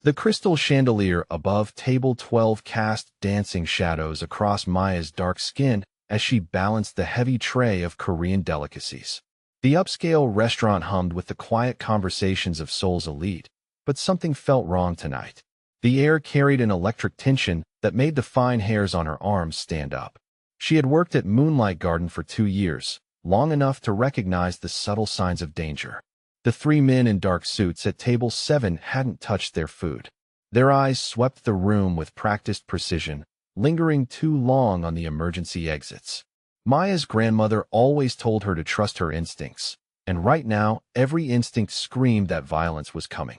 The crystal chandelier above table 12 cast dancing shadows across Maya's dark skin as she balanced the heavy tray of Korean delicacies. The upscale restaurant hummed with the quiet conversations of Seoul's elite, but something felt wrong tonight. The air carried an electric tension that made the fine hairs on her arms stand up. She had worked at Moonlight Garden for 2 years, long enough to recognize the subtle signs of danger. The 3 men in dark suits at table 7 hadn't touched their food. Their eyes swept the room with practiced precision, lingering too long on the emergency exits. Maya's grandmother always told her to trust her instincts, and right now, every instinct screamed that violence was coming.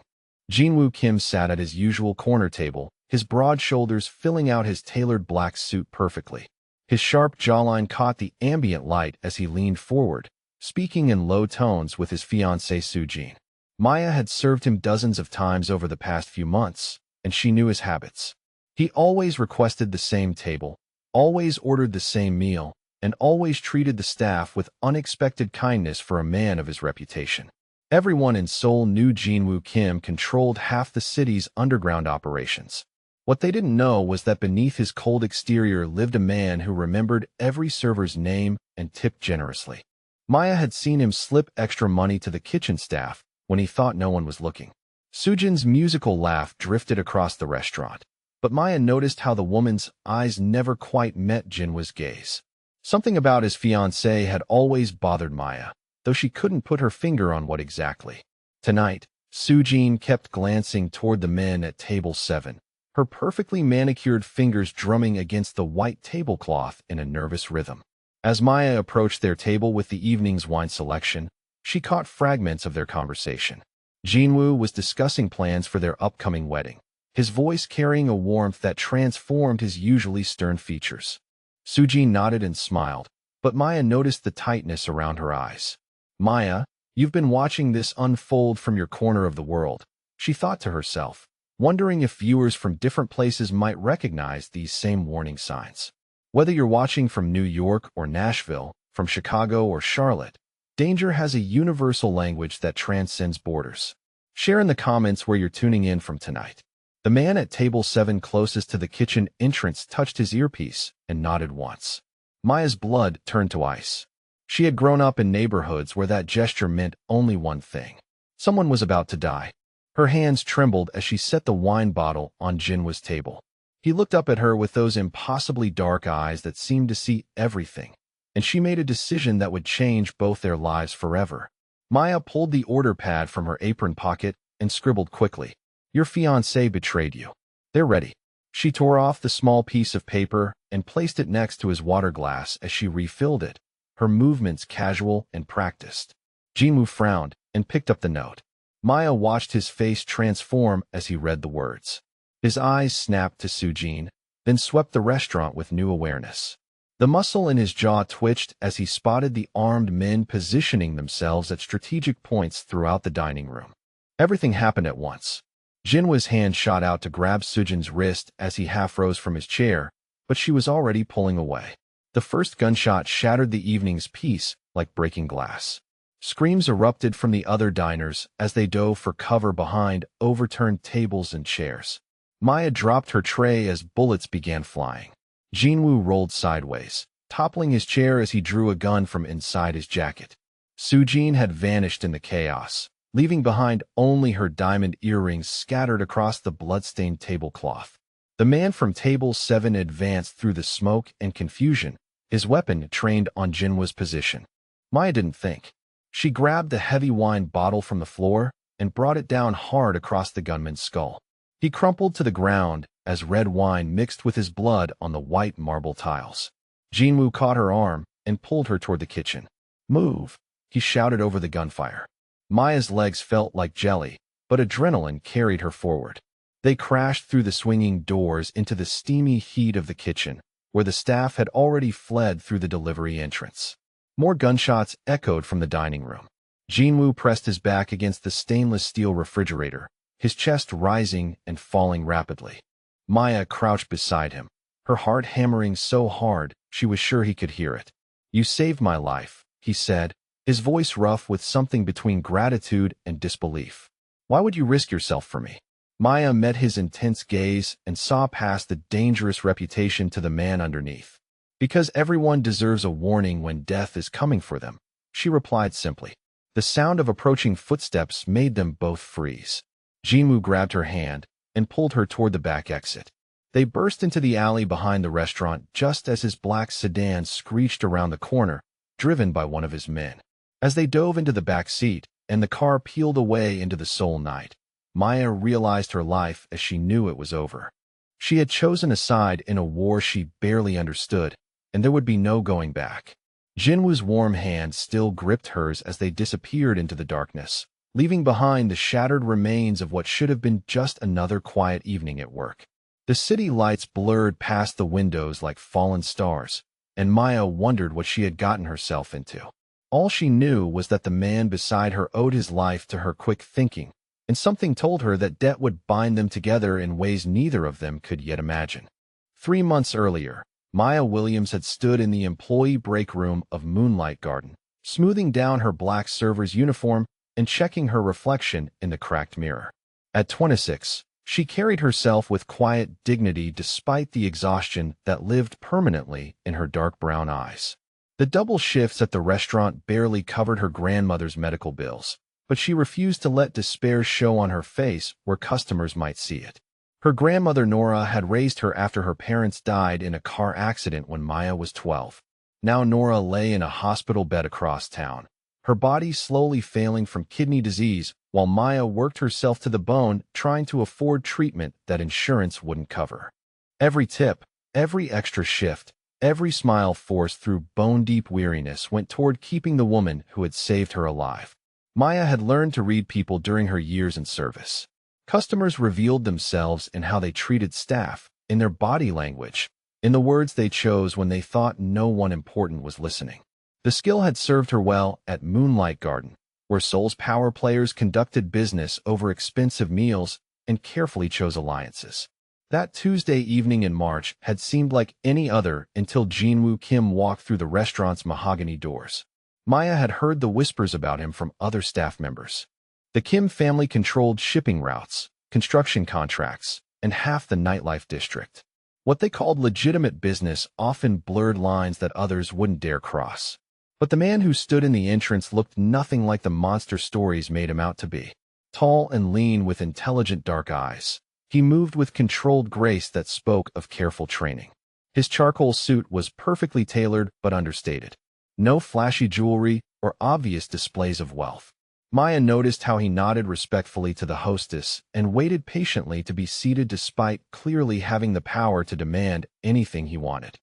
Jinwoo Kim sat at his usual corner table, his broad shoulders filling out his tailored black suit perfectly. His sharp jawline caught the ambient light as he leaned forward, speaking in low tones with his fiancée Sujin. Maya had served him dozens of times over the past few months, and she knew his habits. He always requested the same table, always ordered the same meal, and always treated the staff with unexpected kindness for a man of his reputation. Everyone in Seoul knew Jinwoo Kim controlled half the city's underground operations. What they didn't know was that beneath his cold exterior lived a man who remembered every server's name and tipped generously. Maya had seen him slip extra money to the kitchen staff when he thought no one was looking. Sujin's musical laugh drifted across the restaurant, but Maya noticed how the woman's eyes never quite met Jinwoo's gaze. Something about his fiancé had always bothered Maya, though she couldn't put her finger on what exactly. Tonight, Sujin kept glancing toward the men at table 7, her perfectly manicured fingers drumming against the white tablecloth in a nervous rhythm. As Maya approached their table with the evening's wine selection, she caught fragments of their conversation. Jinwoo was discussing plans for their upcoming wedding, his voice carrying a warmth that transformed his usually stern features. Sujin nodded and smiled, but Maya noticed the tightness around her eyes. Maya, you've been watching this unfold from your corner of the world, she thought to herself, wondering if viewers from different places might recognize these same warning signs. Whether you're watching from New York or Nashville, from Chicago or Charlotte, danger has a universal language that transcends borders. Share in the comments where you're tuning in from tonight. The man at table 7 closest to the kitchen entrance touched his earpiece and nodded once. Maya's blood turned to ice. She had grown up in neighborhoods where that gesture meant only one thing. Someone was about to die. Her hands trembled as she set the wine bottle on Jinwoo's table. He looked up at her with those impossibly dark eyes that seemed to see everything, and she made a decision that would change both their lives forever. Maya pulled the order pad from her apron pocket and scribbled quickly, "Your fiancé betrayed you. They're ready." She tore off the small piece of paper and placed it next to his water glass as she refilled it, her movements casual and practiced. Jinwoo frowned and picked up the note. Maya watched his face transform as he read the words. His eyes snapped to Sujin, then swept the restaurant with new awareness. The muscle in his jaw twitched as he spotted the armed men positioning themselves at strategic points throughout the dining room. Everything happened at once. Jinwoo's hand shot out to grab Sujin's wrist as he half rose from his chair, but she was already pulling away. The first gunshot shattered the evening's peace like breaking glass. Screams erupted from the other diners as they dove for cover behind overturned tables and chairs. Maya dropped her tray as bullets began flying. Jinwoo rolled sideways, toppling his chair as he drew a gun from inside his jacket. Sujin had vanished in the chaos, leaving behind only her diamond earrings scattered across the blood-stained tablecloth. The man from table 7 advanced through the smoke and confusion, his weapon trained on Jinwoo's position. Maya didn't think. She grabbed the heavy wine bottle from the floor and brought it down hard across the gunman's skull. He crumpled to the ground as red wine mixed with his blood on the white marble tiles. Jinwoo caught her arm and pulled her toward the kitchen. "Move," he shouted over the gunfire. Maya's legs felt like jelly, but adrenaline carried her forward. They crashed through the swinging doors into the steamy heat of the kitchen, where the staff had already fled through the delivery entrance. More gunshots echoed from the dining room. Jinwoo pressed his back against the stainless steel refrigerator, his chest rising and falling rapidly. Maya crouched beside him, her heart hammering so hard she was sure he could hear it. "You saved my life," he said, his voice rough with something between gratitude and disbelief. "Why would you risk yourself for me?" Maya met his intense gaze and saw past the dangerous reputation to the man underneath. Because everyone deserves a warning when death is coming for them, she replied simply. The sound of approaching footsteps made them both freeze. Jinwoo grabbed her hand and pulled her toward the back exit. They burst into the alley behind the restaurant just as his black sedan screeched around the corner, driven by one of his men. As they dove into the back seat and the car peeled away into the Seoul night, Maya realized her life as she knew it was over. She had chosen a side in a war she barely understood, and there would be no going back. Jinwoo's warm hand still gripped hers as they disappeared into the darkness, leaving behind the shattered remains of what should have been just another quiet evening at work. The city lights blurred past the windows like fallen stars, and Maya wondered what she had gotten herself into. All she knew was that the man beside her owed his life to her quick thinking, and something told her that debt would bind them together in ways neither of them could yet imagine. 3 months earlier, Maya Williams had stood in the employee break room of Moonlight Garden, smoothing down her black server's uniform and checking her reflection in the cracked mirror. At 26, she carried herself with quiet dignity despite the exhaustion that lived permanently in her dark brown eyes. The double shifts at the restaurant barely covered her grandmother's medical bills, but she refused to let despair show on her face where customers might see it. Her grandmother Nora had raised her after her parents died in a car accident when Maya was 12. Now Nora lay in a hospital bed across town, her body slowly failing from kidney disease, while Maya worked herself to the bone trying to afford treatment that insurance wouldn't cover. Every tip, every extra shift, every smile forced through bone-deep weariness went toward keeping the woman who had saved her alive. Maya had learned to read people during her years in service. Customers revealed themselves in how they treated staff, in their body language, in the words they chose when they thought no one important was listening. The skill had served her well at Moonlight Garden, where Seoul's power players conducted business over expensive meals and carefully chose alliances. That Tuesday evening in March had seemed like any other until Jinwoo Kim walked through the restaurant's mahogany doors. Maya had heard the whispers about him from other staff members. The Kim family controlled shipping routes, construction contracts, and half the nightlife district. What they called legitimate business often blurred lines that others wouldn't dare cross. But the man who stood in the entrance looked nothing like the monster stories made him out to be. Tall and lean with intelligent dark eyes, he moved with controlled grace that spoke of careful training. His charcoal suit was perfectly tailored but understated. No flashy jewelry or obvious displays of wealth. Maya noticed how he nodded respectfully to the hostess and waited patiently to be seated despite clearly having the power to demand anything he wanted.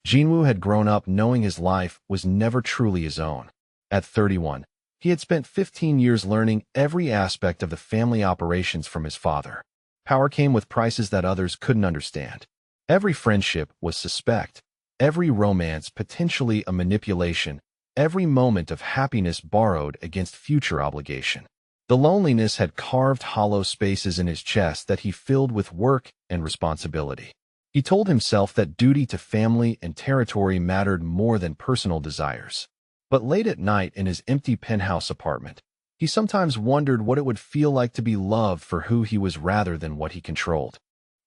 Jinwoo had grown up knowing his life was never truly his own. At 31, he had spent 15 years learning every aspect of the family operations from his father. Power came with prices that others couldn't understand. Every friendship was suspect, every romance potentially a manipulation, every moment of happiness borrowed against future obligation. The loneliness had carved hollow spaces in his chest that he filled with work and responsibility. He told himself that duty to family and territory mattered more than personal desires. But late at night in his empty penthouse apartment, he sometimes wondered what it would feel like to be loved for who he was rather than what he controlled.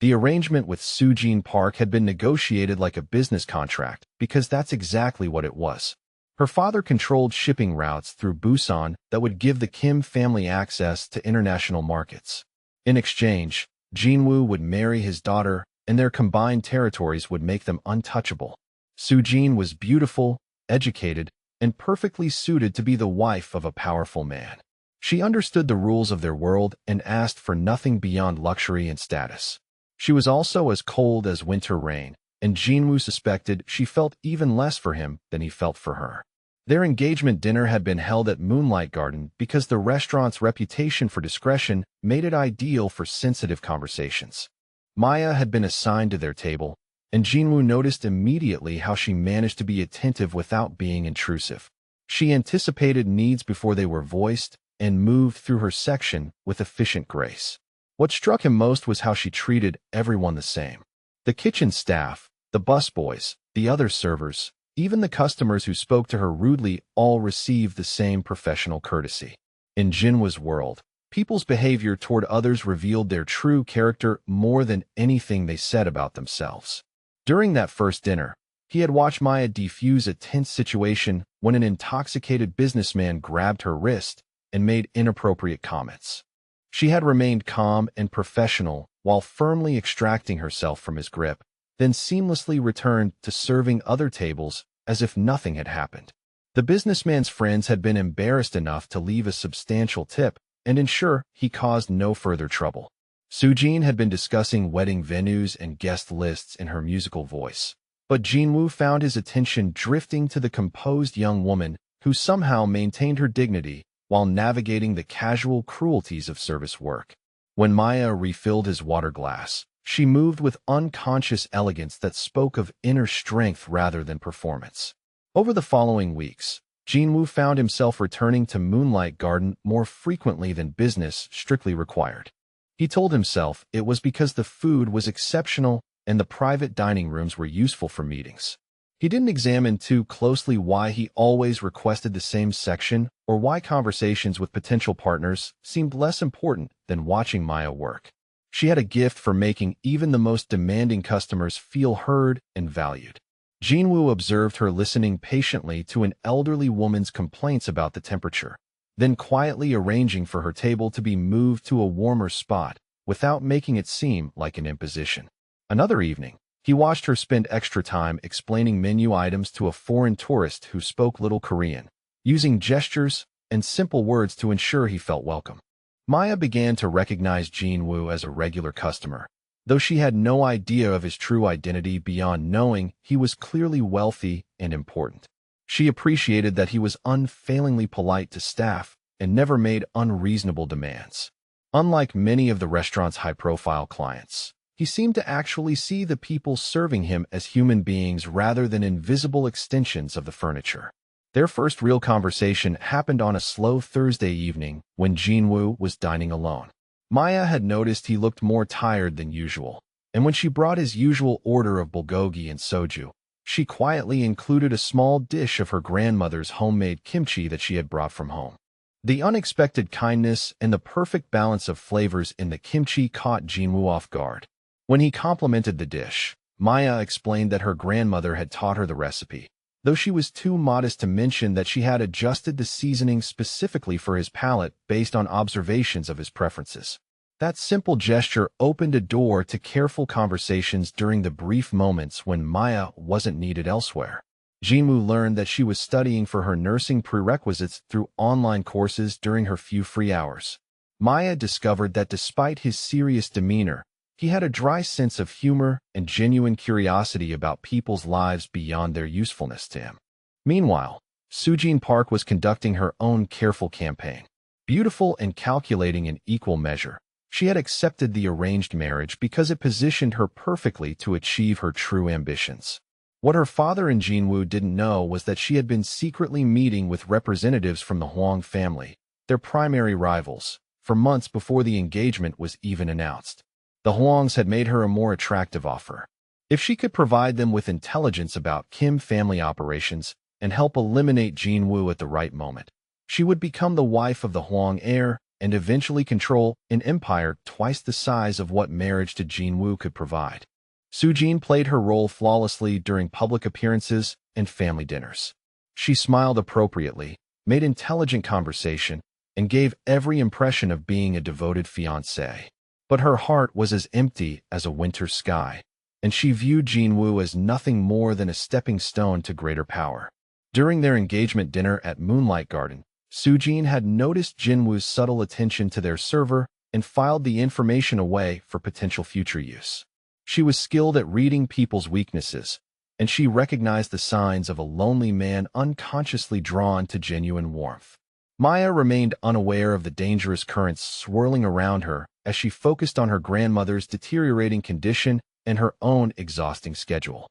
The arrangement with Sujin Park had been negotiated like a business contract because that's exactly what it was. Her father controlled shipping routes through Busan that would give the Kim family access to international markets. In exchange, Jinwoo would marry his daughter, and their combined territories would make them untouchable. Sujin was beautiful, educated, and perfectly suited to be the wife of a powerful man. She understood the rules of their world and asked for nothing beyond luxury and status. She was also as cold as winter rain, and Jinwoo suspected she felt even less for him than he felt for her. Their engagement dinner had been held at Moonlight Garden because the restaurant's reputation for discretion made it ideal for sensitive conversations. Maya had been assigned to their table, and Jinwoo noticed immediately how she managed to be attentive without being intrusive. She anticipated needs before they were voiced and moved through her section with efficient grace. What struck him most was how she treated everyone the same. The kitchen staff, the busboys, the other servers, even the customers who spoke to her rudely all received the same professional courtesy. In Jinwoo's world, People's behavior toward others revealed their true character more than anything they said about themselves. During that first dinner, he had watched Maya defuse a tense situation when an intoxicated businessman grabbed her wrist and made inappropriate comments. She had remained calm and professional while firmly extracting herself from his grip, then seamlessly returned to serving other tables as if nothing had happened. The businessman's friends had been embarrassed enough to leave a substantial tip and ensure he caused no further trouble. Sujin had been discussing wedding venues and guest lists in her musical voice, but Jinwoo found his attention drifting to the composed young woman who somehow maintained her dignity while navigating the casual cruelties of service work. When Maya refilled his water glass, she moved with unconscious elegance that spoke of inner strength rather than performance. Over the following weeks, Jinwoo found himself returning to Moonlight Garden more frequently than business strictly required. He told himself it was because the food was exceptional and the private dining rooms were useful for meetings. He didn't examine too closely why he always requested the same section or why conversations with potential partners seemed less important than watching Maya work. She had a gift for making even the most demanding customers feel heard and valued. Jinwoo observed her listening patiently to an elderly woman's complaints about the temperature, then quietly arranging for her table to be moved to a warmer spot without making it seem like an imposition. Another evening, he watched her spend extra time explaining menu items to a foreign tourist who spoke little Korean, using gestures and simple words to ensure he felt welcome. Maya began to recognize Jinwoo as a regular customer, though she had no idea of his true identity beyond knowing he was clearly wealthy and important. She appreciated that he was unfailingly polite to staff and never made unreasonable demands. Unlike many of the restaurant's high-profile clients, he seemed to actually see the people serving him as human beings rather than invisible extensions of the furniture. Their first real conversation happened on a slow Thursday evening when Jinwoo was dining alone. Maya had noticed he looked more tired than usual, and when she brought his usual order of bulgogi and soju, she quietly included a small dish of her grandmother's homemade kimchi that she had brought from home. The unexpected kindness and the perfect balance of flavors in the kimchi caught Jinwoo off guard. When he complimented the dish, Maya explained that her grandmother had taught her the recipe, though she was too modest to mention that she had adjusted the seasoning specifically for his palate based on observations of his preferences. That simple gesture opened a door to careful conversations during the brief moments when Maya wasn't needed elsewhere. Jinwoo learned that she was studying for her nursing prerequisites through online courses during her few free hours. Maya discovered that despite his serious demeanor, he had a dry sense of humor and genuine curiosity about people's lives beyond their usefulness to him. Meanwhile, Sujin Park was conducting her own careful campaign. Beautiful and calculating in equal measure, she had accepted the arranged marriage because it positioned her perfectly to achieve her true ambitions. What her father and Jinwoo didn't know was that she had been secretly meeting with representatives from the Huang family, their primary rivals, for months before the engagement was even announced. The Huangs had made her a more attractive offer. If she could provide them with intelligence about Kim family operations and help eliminate Jinwoo at the right moment, she would become the wife of the Huang heir and eventually control an empire twice the size of what marriage to Jinwoo could provide. Sujin played her role flawlessly during public appearances and family dinners. She smiled appropriately, made intelligent conversation, and gave every impression of being a devoted fiancée. But her heart was as empty as a winter sky, and she viewed Jinwoo as nothing more than a stepping stone to greater power. During their engagement dinner at Moonlight Garden, Sujin had noticed Jinwoo's subtle attention to their server and filed the information away for potential future use. She was skilled at reading people's weaknesses, and she recognized the signs of a lonely man unconsciously drawn to genuine warmth. Maya remained unaware of the dangerous currents swirling around her as she focused on her grandmother's deteriorating condition and her own exhausting schedule.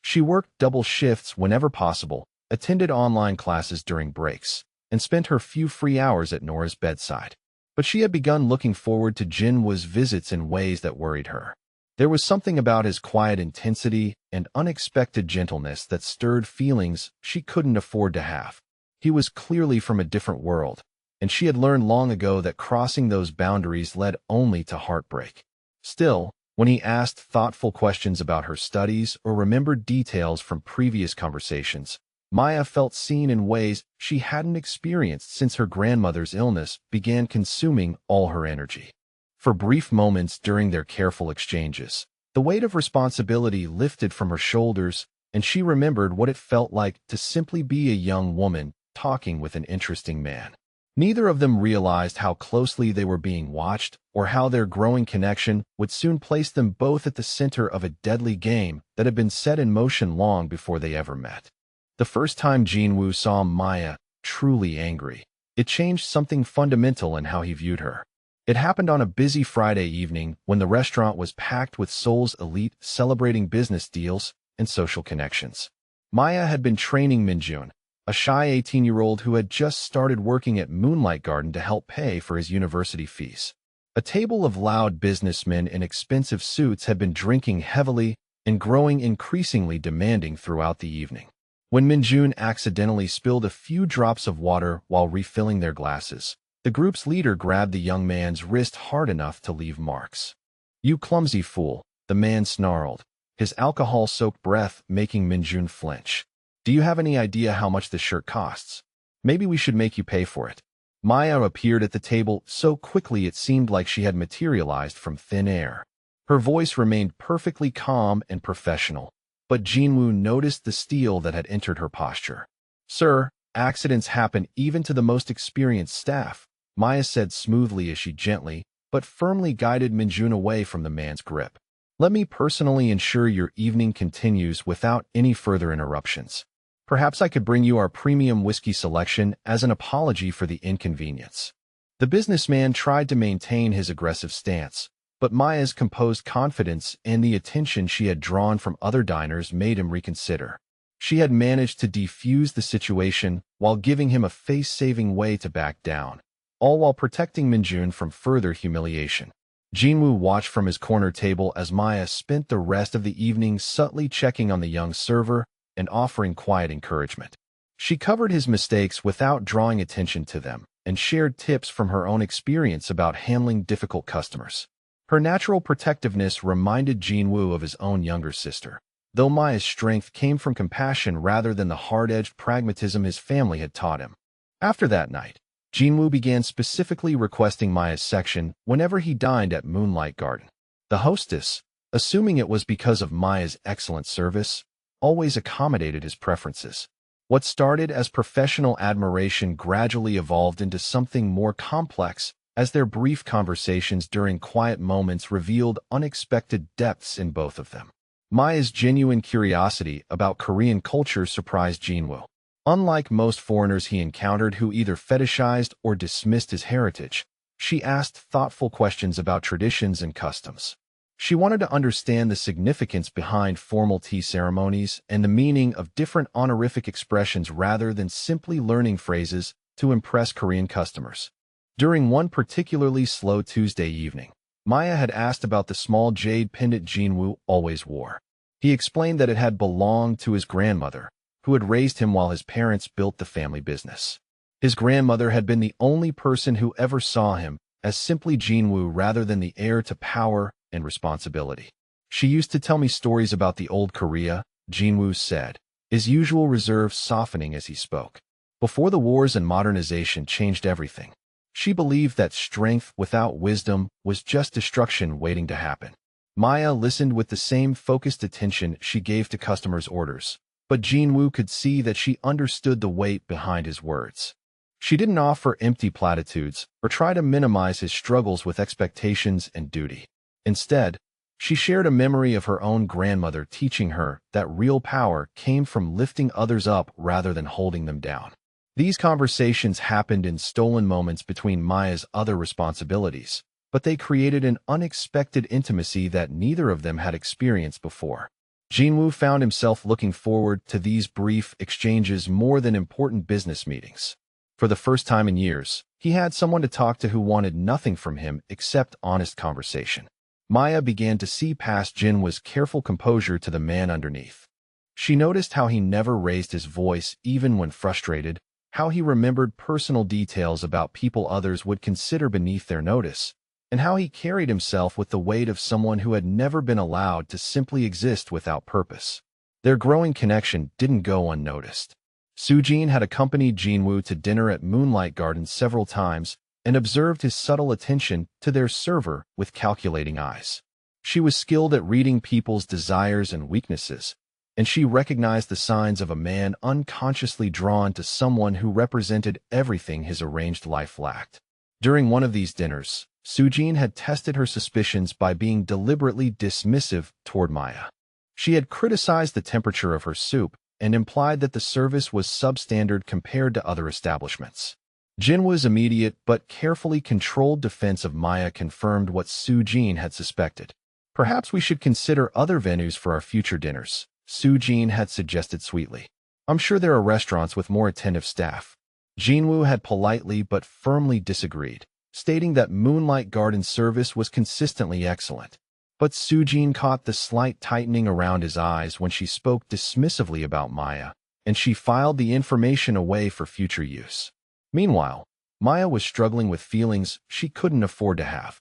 She worked double shifts whenever possible, attended online classes during breaks, and spent her few free hours at Nora's bedside. But she had begun looking forward to Jinwoo's visits in ways that worried her. There was something about his quiet intensity and unexpected gentleness that stirred feelings she couldn't afford to have. He was clearly from a different world, and she had learned long ago that crossing those boundaries led only to heartbreak. Still, when he asked thoughtful questions about her studies or remembered details from previous conversations, Maya felt seen in ways she hadn't experienced since her grandmother's illness began consuming all her energy. For brief moments during their careful exchanges, the weight of responsibility lifted from her shoulders, and she remembered what it felt like to simply be a young woman talking with an interesting man. Neither of them realized how closely they were being watched or how their growing connection would soon place them both at the center of a deadly game that had been set in motion long before they ever met. The first time Jinwoo saw Maya truly angry, it changed something fundamental in how he viewed her. It happened on a busy Friday evening when the restaurant was packed with Seoul's elite celebrating business deals and social connections. Maya had been training Minjun, a shy 18-year-old who had just started working at Moonlight Garden to help pay for his university fees. A table of loud businessmen in expensive suits had been drinking heavily and growing increasingly demanding throughout the evening. When Minjun accidentally spilled a few drops of water while refilling their glasses, the group's leader grabbed the young man's wrist hard enough to leave marks. "You clumsy fool," the man snarled, his alcohol-soaked breath making Minjun flinch. "Do you have any idea how much this shirt costs? Maybe we should make you pay for it." Maya appeared at the table so quickly it seemed like she had materialized from thin air. Her voice remained perfectly calm and professional, but Jinwoo noticed the steel that had entered her posture. "Sir, accidents happen even to the most experienced staff," Maya said smoothly as she gently but firmly guided Minjun away from the man's grip. "Let me personally ensure your evening continues without any further interruptions. Perhaps I could bring you our premium whiskey selection as an apology for the inconvenience." The businessman tried to maintain his aggressive stance, but Maya's composed confidence and the attention she had drawn from other diners made him reconsider. She had managed to defuse the situation while giving him a face-saving way to back down, all while protecting Minjun from further humiliation. Jinwoo watched from his corner table as Maya spent the rest of the evening subtly checking on the young server and offering quiet encouragement. She covered his mistakes without drawing attention to them and shared tips from her own experience about handling difficult customers. Her natural protectiveness reminded Jinwoo of his own younger sister, though Maya's strength came from compassion rather than the hard-edged pragmatism his family had taught him. After that night, Jinwoo began specifically requesting Maya's section whenever he dined at Moonlight Garden. The hostess, assuming it was because of Maya's excellent service, always accommodated his preferences. What started as professional admiration gradually evolved into something more complex as their brief conversations during quiet moments revealed unexpected depths in both of them. Maya's genuine curiosity about Korean culture surprised Jinwoo. Unlike most foreigners he encountered who either fetishized or dismissed his heritage, she asked thoughtful questions about traditions and customs. She wanted to understand the significance behind formal tea ceremonies and the meaning of different honorific expressions rather than simply learning phrases to impress Korean customers. During one particularly slow Tuesday evening, Maya had asked about the small jade pendant Jinwoo always wore. He explained that it had belonged to his grandmother, who had raised him while his parents built the family business. His grandmother had been the only person who ever saw him as simply Jinwoo rather than the heir to power and responsibility. "She used to tell me stories about the old Korea," Jinwoo said, his usual reserve softening as he spoke. "Before the wars and modernization changed everything. She believed that strength without wisdom was just destruction waiting to happen." Maya listened with the same focused attention she gave to customers' orders, but Jinwoo could see that she understood the weight behind his words. She didn't offer empty platitudes or try to minimize his struggles with expectations and duty. Instead, she shared a memory of her own grandmother teaching her that real power came from lifting others up rather than holding them down. These conversations happened in stolen moments between Maya's other responsibilities, but they created an unexpected intimacy that neither of them had experienced before. Jinwoo found himself looking forward to these brief exchanges more than important business meetings. For the first time in years, he had someone to talk to who wanted nothing from him except honest conversation. Maya began to see past Jinwoo's careful composure to the man underneath. She noticed how he never raised his voice even when frustrated, how he remembered personal details about people others would consider beneath their notice, and how he carried himself with the weight of someone who had never been allowed to simply exist without purpose. Their growing connection didn't go unnoticed. Sujin had accompanied Jinwoo to dinner at Moonlight Gardens several times and observed his subtle attention to their server with calculating eyes. She was skilled at reading people's desires and weaknesses, and she recognized the signs of a man unconsciously drawn to someone who represented everything his arranged life lacked. During one of these dinners, Sujin had tested her suspicions by being deliberately dismissive toward Maya. She had criticized the temperature of her soup and implied that the service was substandard compared to other establishments. Jinwoo's immediate but carefully controlled defense of Maya confirmed what Sujin had suspected. "Perhaps we should consider other venues for our future dinners," Sujin had suggested sweetly. "I'm sure there are restaurants with more attentive staff." Jinwoo had politely but firmly disagreed, stating that Moonlight Garden service was consistently excellent. But Sujin caught the slight tightening around his eyes when she spoke dismissively about Maya, and she filed the information away for future use. Meanwhile, Maya was struggling with feelings she couldn't afford to have.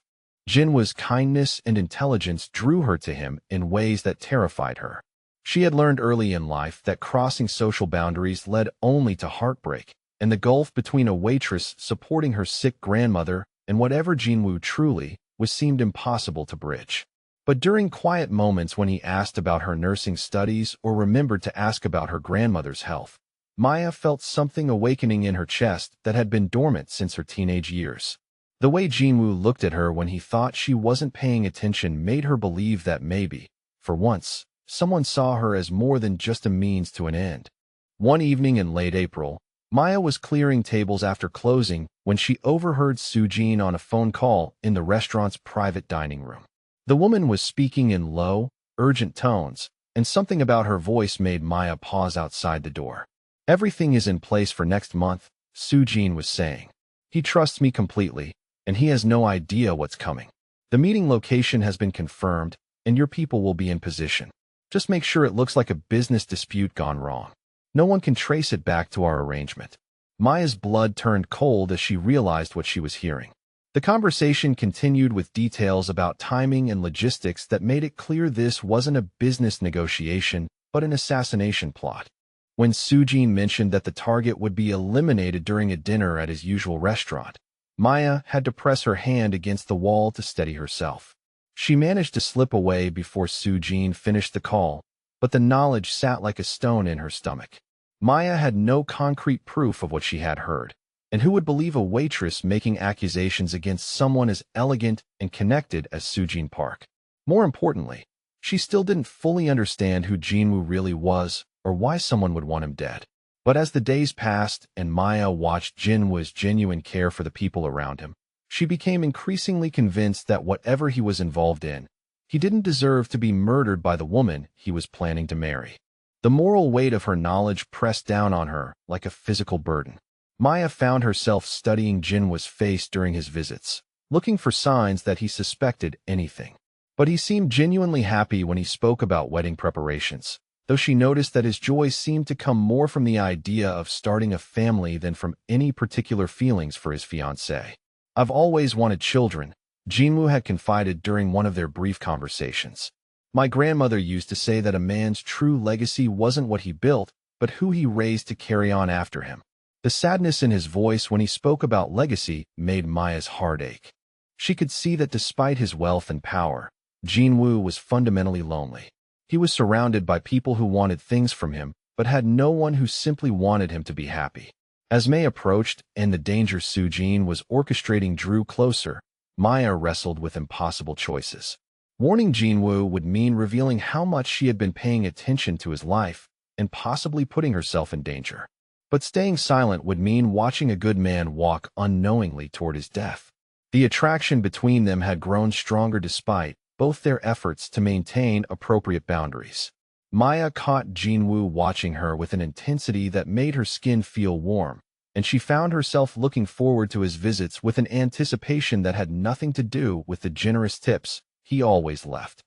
Jinwoo's kindness and intelligence drew her to him in ways that terrified her. She had learned early in life that crossing social boundaries led only to heartbreak, and the gulf between a waitress supporting her sick grandmother and whatever Jinwoo truly was seemed impossible to bridge. But during quiet moments when he asked about her nursing studies or remembered to ask about her grandmother's health, Maya felt something awakening in her chest that had been dormant since her teenage years. The way Jinwoo looked at her when he thought she wasn't paying attention made her believe that maybe, for once, someone saw her as more than just a means to an end. One evening in late April, Maya was clearing tables after closing when she overheard Sujin on a phone call in the restaurant's private dining room. The woman was speaking in low, urgent tones, and something about her voice made Maya pause outside the door. "Everything is in place for next month," Sujin was saying. "He trusts me completely, and he has no idea what's coming. The meeting location has been confirmed, and your people will be in position. Just make sure it looks like a business dispute gone wrong. No one can trace it back to our arrangement." Maya's blood turned cold as she realized what she was hearing. The conversation continued with details about timing and logistics that made it clear this wasn't a business negotiation, but an assassination plot. When Sujin mentioned that the target would be eliminated during a dinner at his usual restaurant, Maya had to press her hand against the wall to steady herself. She managed to slip away before Sujin finished the call, but the knowledge sat like a stone in her stomach. Maya had no concrete proof of what she had heard, and who would believe a waitress making accusations against someone as elegant and connected as Sujin Park? More importantly, she still didn't fully understand who Jinwoo really was or why someone would want him dead. But as the days passed and Maya watched Jinwoo's genuine care for the people around him, she became increasingly convinced that whatever he was involved in, he didn't deserve to be murdered by the woman he was planning to marry. The moral weight of her knowledge pressed down on her like a physical burden. Maya found herself studying Jinwoo's face during his visits, looking for signs that he suspected anything. But he seemed genuinely happy when he spoke about wedding preparations, though she noticed that his joy seemed to come more from the idea of starting a family than from any particular feelings for his fiancée. "I've always wanted children," Jinwoo had confided during one of their brief conversations. "My grandmother used to say that a man's true legacy wasn't what he built, but who he raised to carry on after him." The sadness in his voice when he spoke about legacy made Maya's heart ache. She could see that despite his wealth and power, Jinwoo was fundamentally lonely. He was surrounded by people who wanted things from him, but had no one who simply wanted him to be happy. As May approached and the danger Sujin was orchestrating drew closer, Maya wrestled with impossible choices. Warning Jinwoo would mean revealing how much she had been paying attention to his life and possibly putting herself in danger. But staying silent would mean watching a good man walk unknowingly toward his death. The attraction between them had grown stronger despite both their efforts to maintain appropriate boundaries. Maya caught Jinwoo watching her with an intensity that made her skin feel warm, and she found herself looking forward to his visits with an anticipation that had nothing to do with the generous tips he always left.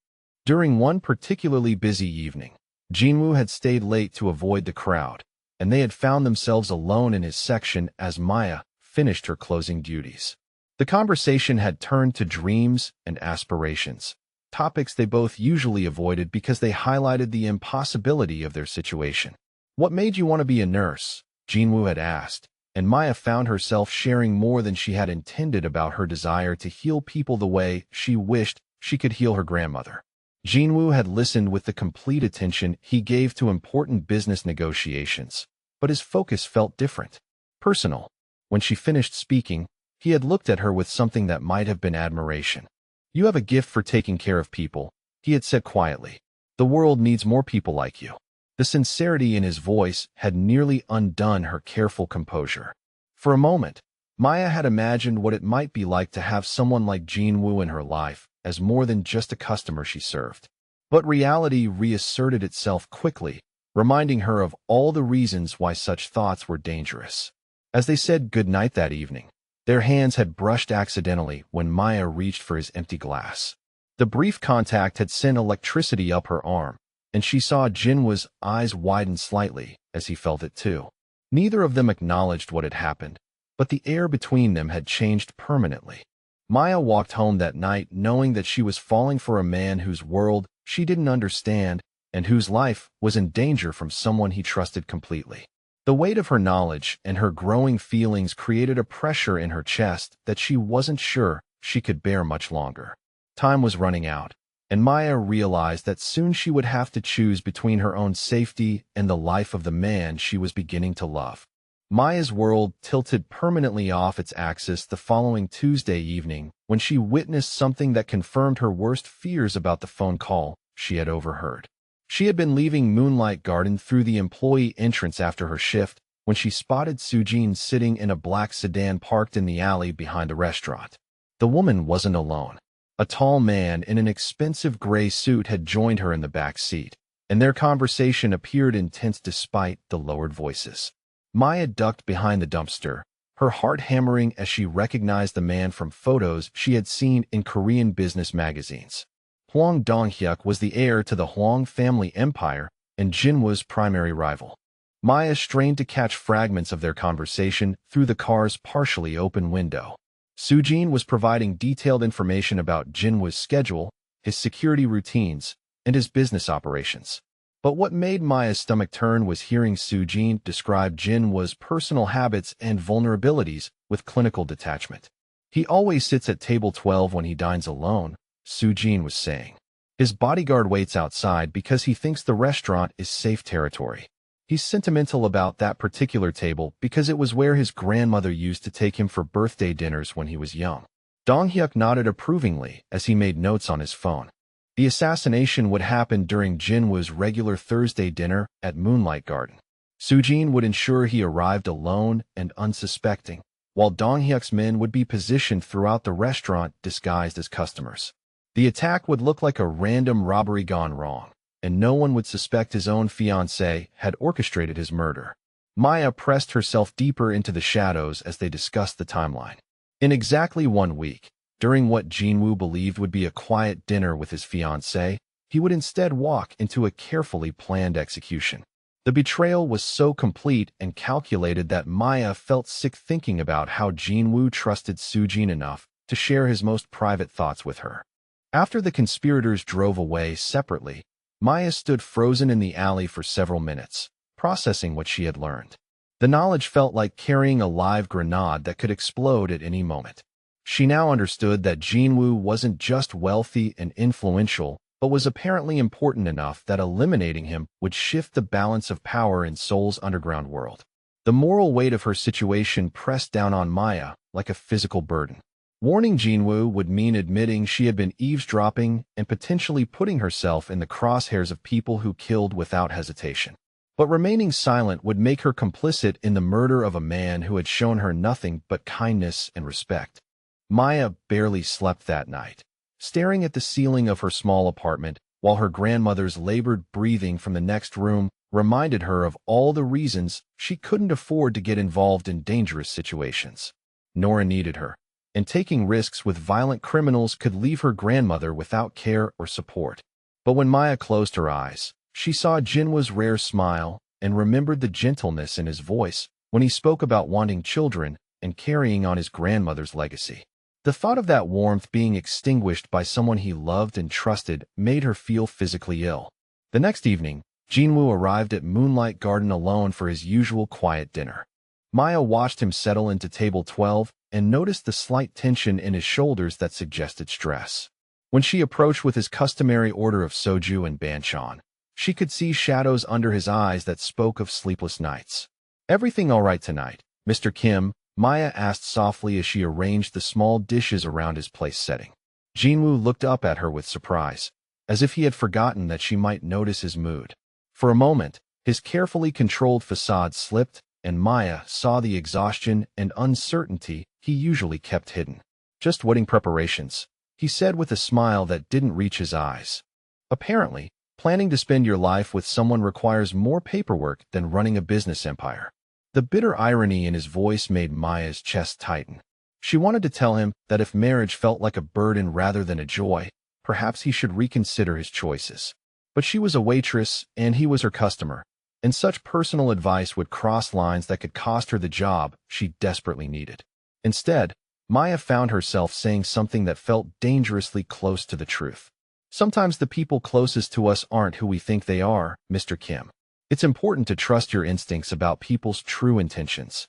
During one particularly busy evening, Jinwoo had stayed late to avoid the crowd, and they had found themselves alone in his section as Maya finished her closing duties. The conversation had turned to dreams and aspirations, topics they both usually avoided because they highlighted the impossibility of their situation. "What made you want to be a nurse?" Jinwoo had asked, and Maya found herself sharing more than she had intended about her desire to heal people the way she wished she could heal her grandmother. Jinwoo had listened with the complete attention he gave to important business negotiations, but his focus felt different, personal. When she finished speaking, he had looked at her with something that might have been admiration. "You have a gift for taking care of people," he had said quietly. "The world needs more people like you." The sincerity in his voice had nearly undone her careful composure. For a moment, Maya had imagined what it might be like to have someone like Jinwoo in her life as more than just a customer she served. But reality reasserted itself quickly, reminding her of all the reasons why such thoughts were dangerous. As they said goodnight that evening, their hands had brushed accidentally when Maya reached for his empty glass. The brief contact had sent electricity up her arm, and she saw Jinwoo's eyes widen slightly as he felt it too. Neither of them acknowledged what had happened, but the air between them had changed permanently. Maya walked home that night knowing that she was falling for a man whose world she didn't understand and whose life was in danger from someone he trusted completely. The weight of her knowledge and her growing feelings created a pressure in her chest that she wasn't sure she could bear much longer. Time was running out, and Maya realized that soon she would have to choose between her own safety and the life of the man she was beginning to love. Maya's world tilted permanently off its axis the following Tuesday evening when she witnessed something that confirmed her worst fears about the phone call she had overheard. She had been leaving Moonlight Garden through the employee entrance after her shift when she spotted Sujin sitting in a black sedan parked in the alley behind the restaurant. The woman wasn't alone. A tall man in an expensive gray suit had joined her in the back seat, and their conversation appeared intense despite the lowered voices. Maya ducked behind the dumpster, her heart hammering as she recognized the man from photos she had seen in Korean business magazines. Hwang Dong-hyuk was the heir to the Hwang family empire and Jinwoo's primary rival. Maya strained to catch fragments of their conversation through the car's partially open window. Sujin was providing detailed information about Jinwoo's schedule, his security routines, and his business operations. But what made Maya's stomach turn was hearing Sujin describe Jinwoo's personal habits and vulnerabilities with clinical detachment. "He always sits at table 12 when he dines alone," Sujin was saying. "His bodyguard waits outside because he thinks the restaurant is safe territory. He's sentimental about that particular table because it was where his grandmother used to take him for birthday dinners when he was young." Dong-hyuk nodded approvingly as he made notes on his phone. The assassination would happen during Jinwoo's regular Thursday dinner at Moonlight Garden. Sujin would ensure he arrived alone and unsuspecting, while Dong-hyuk's men would be positioned throughout the restaurant disguised as customers. The attack would look like a random robbery gone wrong, and no one would suspect his own fiancée had orchestrated his murder. Maya pressed herself deeper into the shadows as they discussed the timeline. In exactly 1 week, during what Jinwoo believed would be a quiet dinner with his fiancée, he would instead walk into a carefully planned execution. The betrayal was so complete and calculated that Maya felt sick thinking about how Jinwoo trusted Sujin enough to share his most private thoughts with her. After the conspirators drove away separately, Maya stood frozen in the alley for several minutes, processing what she had learned. The knowledge felt like carrying a live grenade that could explode at any moment. She now understood that Jinwoo wasn't just wealthy and influential, but was apparently important enough that eliminating him would shift the balance of power in Seoul's underground world. The moral weight of her situation pressed down on Maya like a physical burden. Warning Jinwoo would mean admitting she had been eavesdropping and potentially putting herself in the crosshairs of people who killed without hesitation. But remaining silent would make her complicit in the murder of a man who had shown her nothing but kindness and respect. Maya barely slept that night, staring at the ceiling of her small apartment while her grandmother's labored breathing from the next room reminded her of all the reasons she couldn't afford to get involved in dangerous situations. Nora needed her, and taking risks with violent criminals could leave her grandmother without care or support. But when Maya closed her eyes, she saw Jinwoo's rare smile and remembered the gentleness in his voice when he spoke about wanting children and carrying on his grandmother's legacy. The thought of that warmth being extinguished by someone he loved and trusted made her feel physically ill. The next evening, Jinwoo arrived at Moonlight Garden alone for his usual quiet dinner. Maya watched him settle into table 12 and noticed the slight tension in his shoulders that suggested stress. When she approached with his customary order of soju and banchan, she could see shadows under his eyes that spoke of sleepless nights. "Everything all right tonight, Mr. Kim?" Maya asked softly as she arranged the small dishes around his place setting. Jinwoo looked up at her with surprise, as if he had forgotten that she might notice his mood. For a moment, his carefully controlled facade slipped, and Maya saw the exhaustion and uncertainty he usually kept hidden. "Just wedding preparations," he said with a smile that didn't reach his eyes. Apparently, planning to spend your life with someone requires more paperwork than running a business empire. The bitter irony in his voice made Maya's chest tighten. She wanted to tell him that if marriage felt like a burden rather than a joy, perhaps he should reconsider his choices. But she was a waitress, and he was her customer, and such personal advice would cross lines that could cost her the job she desperately needed. Instead, Maya found herself saying something that felt dangerously close to the truth. "Sometimes the people closest to us aren't who we think they are, Mr. Kim. It's important to trust your instincts about people's true intentions."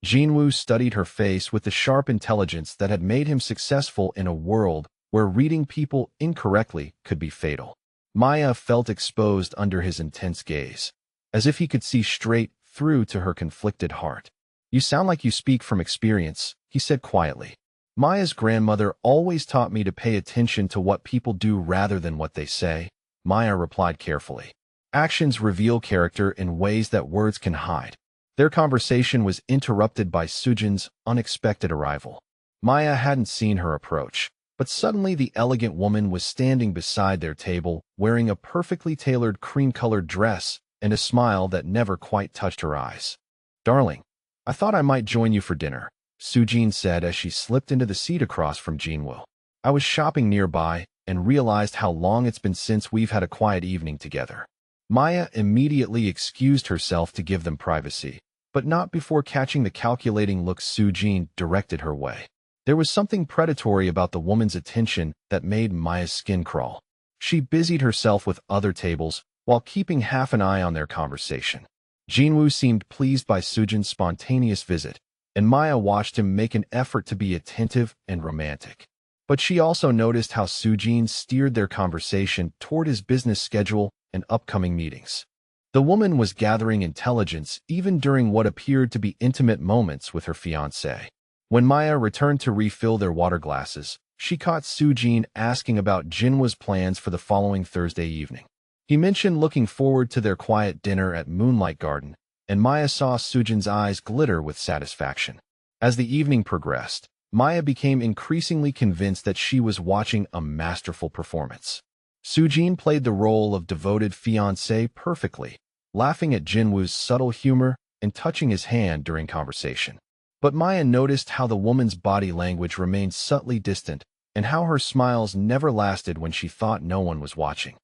Jinwoo studied her face with the sharp intelligence that had made him successful in a world where reading people incorrectly could be fatal. Maya felt exposed under his intense gaze, as if he could see straight through to her conflicted heart. "You sound like you speak from experience," he said quietly. "Maya's grandmother always taught me to pay attention to what people do rather than what they say," Maya replied carefully. "Actions reveal character in ways that words can hide." Their conversation was interrupted by Sujin's unexpected arrival. Maya hadn't seen her approach, but suddenly the elegant woman was standing beside their table, wearing a perfectly tailored cream-colored dress and a smile that never quite touched her eyes. "Darling, I thought I might join you for dinner," Sujin said as she slipped into the seat across from Jinwoo. "I was shopping nearby and realized how long it's been since we've had a quiet evening together." Maya immediately excused herself to give them privacy, but not before catching the calculating look Sujin directed her way. There was something predatory about the woman's attention that made Maya's skin crawl. She busied herself with other tables while keeping half an eye on their conversation. Jinwoo seemed pleased by Sujin's spontaneous visit, and Maya watched him make an effort to be attentive and romantic. But she also noticed how Sujin steered their conversation toward his business schedule and upcoming meetings. The woman was gathering intelligence even during what appeared to be intimate moments with her fiancé. When Maya returned to refill their water glasses, she caught Sujin asking about Jinwoo's plans for the following Thursday evening. He mentioned looking forward to their quiet dinner at Moonlight Garden, and Maya saw Sujin's eyes glitter with satisfaction. As the evening progressed, Maya became increasingly convinced that she was watching a masterful performance. Sujin played the role of devoted fiancé perfectly, laughing at Jinwoo's subtle humor and touching his hand during conversation. But Maya noticed how the woman's body language remained subtly distant and how her smiles never lasted when she thought no one was watching.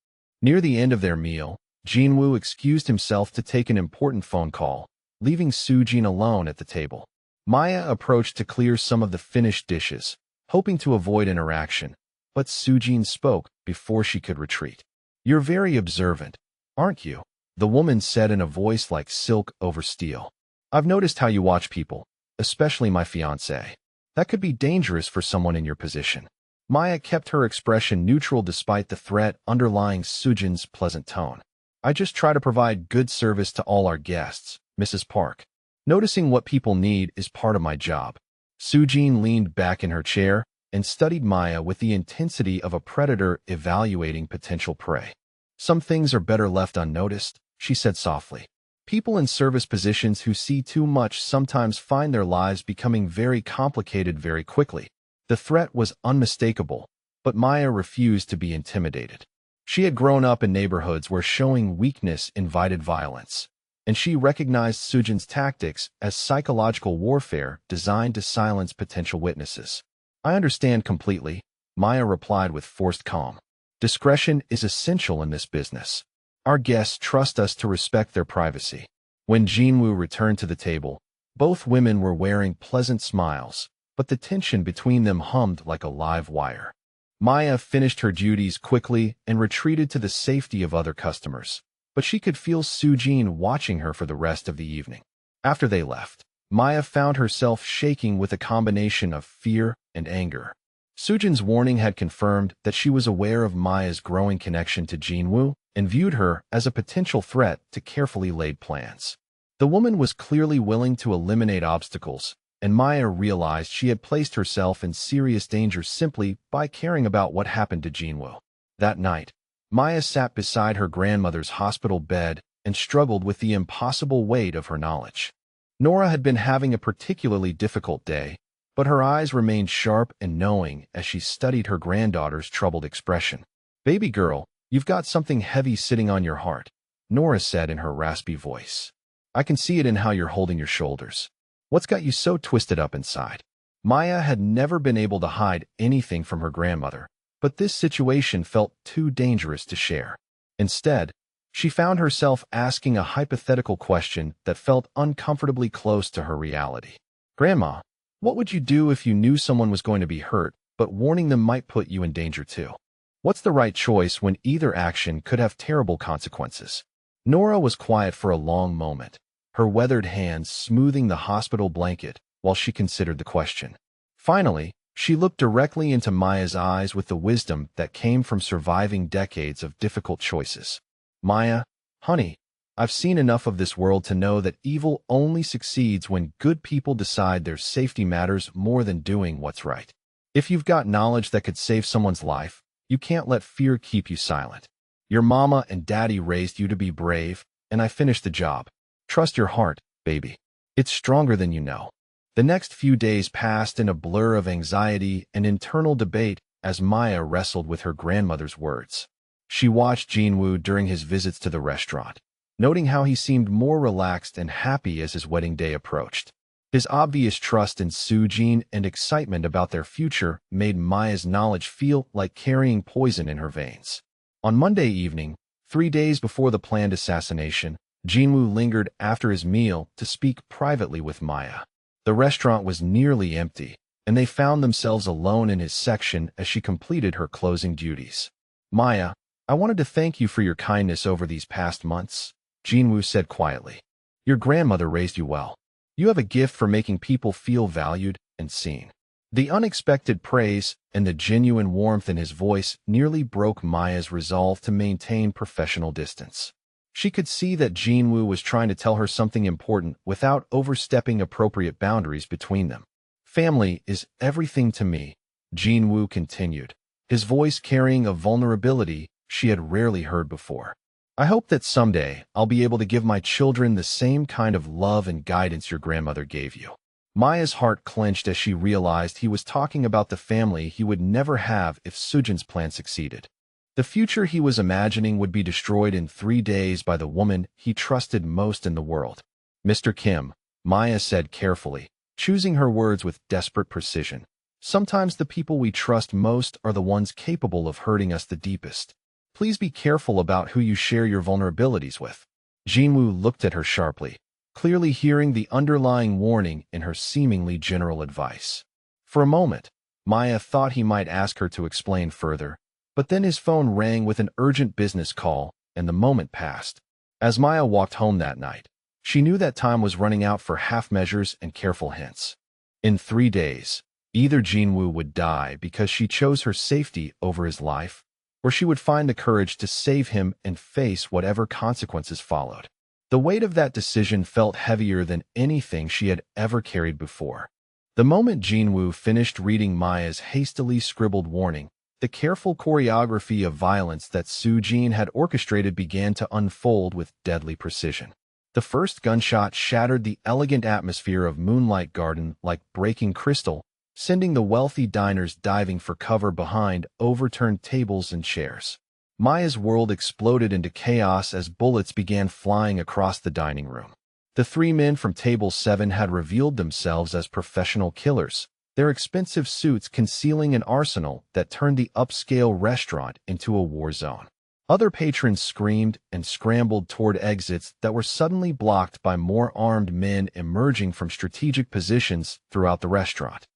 Near the end of their meal, Jinwoo excused himself to take an important phone call, leaving Sujin alone at the table. Maya approached to clear some of the finished dishes, hoping to avoid interaction, but Sujin spoke before she could retreat. "You're very observant, aren't you?" the woman said in a voice like silk over steel. "I've noticed how you watch people, especially my fiancé. That could be dangerous for someone in your position." Maya kept her expression neutral despite the threat underlying Sujin's pleasant tone. "I just try to provide good service to all our guests, Mrs. Park. Noticing what people need is part of my job." Sujin leaned back in her chair and studied Maya with the intensity of a predator evaluating potential prey. "Some things are better left unnoticed," she said softly. "People in service positions who see too much sometimes find their lives becoming very complicated very quickly." The threat was unmistakable, but Maya refused to be intimidated. She had grown up in neighborhoods where showing weakness invited violence, and she recognized Sujin's tactics as psychological warfare designed to silence potential witnesses. "I understand completely," Maya replied with forced calm. "Discretion is essential in this business. Our guests trust us to respect their privacy." When Jinwoo returned to the table, both women were wearing pleasant smiles, but the tension between them hummed like a live wire. Maya finished her duties quickly and retreated to the safety of other customers, but she could feel Sujin watching her for the rest of the evening. After they left, Maya found herself shaking with a combination of fear and anger. Sujin's warning had confirmed that she was aware of Maya's growing connection to Jinwoo and viewed her as a potential threat to carefully laid plans. The woman was clearly willing to eliminate obstacles, and Maya realized she had placed herself in serious danger simply by caring about what happened to Jinwoo. That night, Maya sat beside her grandmother's hospital bed and struggled with the impossible weight of her knowledge. Nora had been having a particularly difficult day, but her eyes remained sharp and knowing as she studied her granddaughter's troubled expression. "Baby girl, you've got something heavy sitting on your heart," Nora said in her raspy voice. "I can see it in how you're holding your shoulders. What's got you so twisted up inside?" Maya had never been able to hide anything from her grandmother, but this situation felt too dangerous to share. Instead, she found herself asking a hypothetical question that felt uncomfortably close to her reality. "Grandma, what would you do if you knew someone was going to be hurt, but warning them might put you in danger too? What's the right choice when either action could have terrible consequences?" Nora was quiet for a long moment, her weathered hands smoothing the hospital blanket while she considered the question. Finally, she looked directly into Maya's eyes with the wisdom that came from surviving decades of difficult choices. "Maya, honey, I've seen enough of this world to know that evil only succeeds when good people decide their safety matters more than doing what's right. If you've got knowledge that could save someone's life, you can't let fear keep you silent. Your mama and daddy raised you to be brave, and I finished the job. Trust your heart, baby. It's stronger than you know." The next few days passed in a blur of anxiety and internal debate as Maya wrestled with her grandmother's words. She watched Jinwoo during his visits to the restaurant, noting how he seemed more relaxed and happy as his wedding day approached. His obvious trust in Sujin and excitement about their future made Maya's knowledge feel like carrying poison in her veins. On Monday evening, 3 days before the planned assassination, Jinwoo lingered after his meal to speak privately with Maya. The restaurant was nearly empty, and they found themselves alone in his section as she completed her closing duties. "Maya, I wanted to thank you for your kindness over these past months," Jinwoo said quietly. "Your grandmother raised you well. You have a gift for making people feel valued and seen." The unexpected praise and the genuine warmth in his voice nearly broke Maya's resolve to maintain professional distance. She could see that Jinwoo was trying to tell her something important without overstepping appropriate boundaries between them. "Family is everything to me," Jinwoo continued, his voice carrying a vulnerability she had rarely heard before. "I hope that someday I'll be able to give my children the same kind of love and guidance your grandmother gave you." Maya's heart clenched as she realized he was talking about the family he would never have if Sujin's plan succeeded. The future he was imagining would be destroyed in 3 days by the woman he trusted most in the world. "Mr. Kim," Maya said carefully, choosing her words with desperate precision. "Sometimes the people we trust most are the ones capable of hurting us the deepest. Please be careful about who you share your vulnerabilities with." Jinwoo looked at her sharply, clearly hearing the underlying warning in her seemingly general advice. For a moment, Maya thought he might ask her to explain further, but then his phone rang with an urgent business call, and the moment passed. As Maya walked home that night, she knew that time was running out for half measures and careful hints. In 3 days, either Jinwoo would die because she chose her safety over his life, or she would find the courage to save him and face whatever consequences followed. The weight of that decision felt heavier than anything she had ever carried before. The moment Jinwoo finished reading Maya's hastily scribbled warning, the careful choreography of violence that Sujin had orchestrated began to unfold with deadly precision. The first gunshot shattered the elegant atmosphere of Moonlight Garden like breaking crystal, sending the wealthy diners diving for cover behind overturned tables and chairs. Maya's world exploded into chaos as bullets began flying across the dining room. The 3 men from Table 7 had revealed themselves as professional killers, their expensive suits concealing an arsenal that turned the upscale restaurant into a war zone. Other patrons screamed and scrambled toward exits that were suddenly blocked by more armed men emerging from strategic positions throughout the restaurant.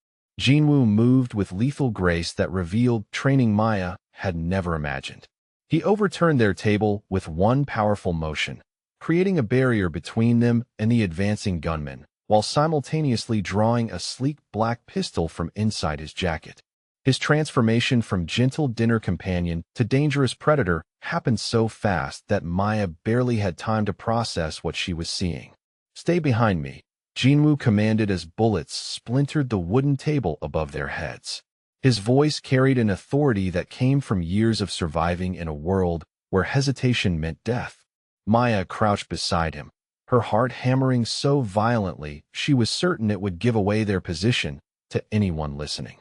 Jinwoo moved with lethal grace that revealed training Maya had never imagined. He overturned their table with one powerful motion, creating a barrier between them and the advancing gunmen, while simultaneously drawing a sleek black pistol from inside his jacket. His transformation from gentle dinner companion to dangerous predator happened so fast that Maya barely had time to process what she was seeing. "Stay behind me," Jinwoo commanded as bullets splintered the wooden table above their heads. His voice carried an authority that came from years of surviving in a world where hesitation meant death. Maya crouched beside him, her heart hammering so violently she was certain it would give away their position to anyone listening.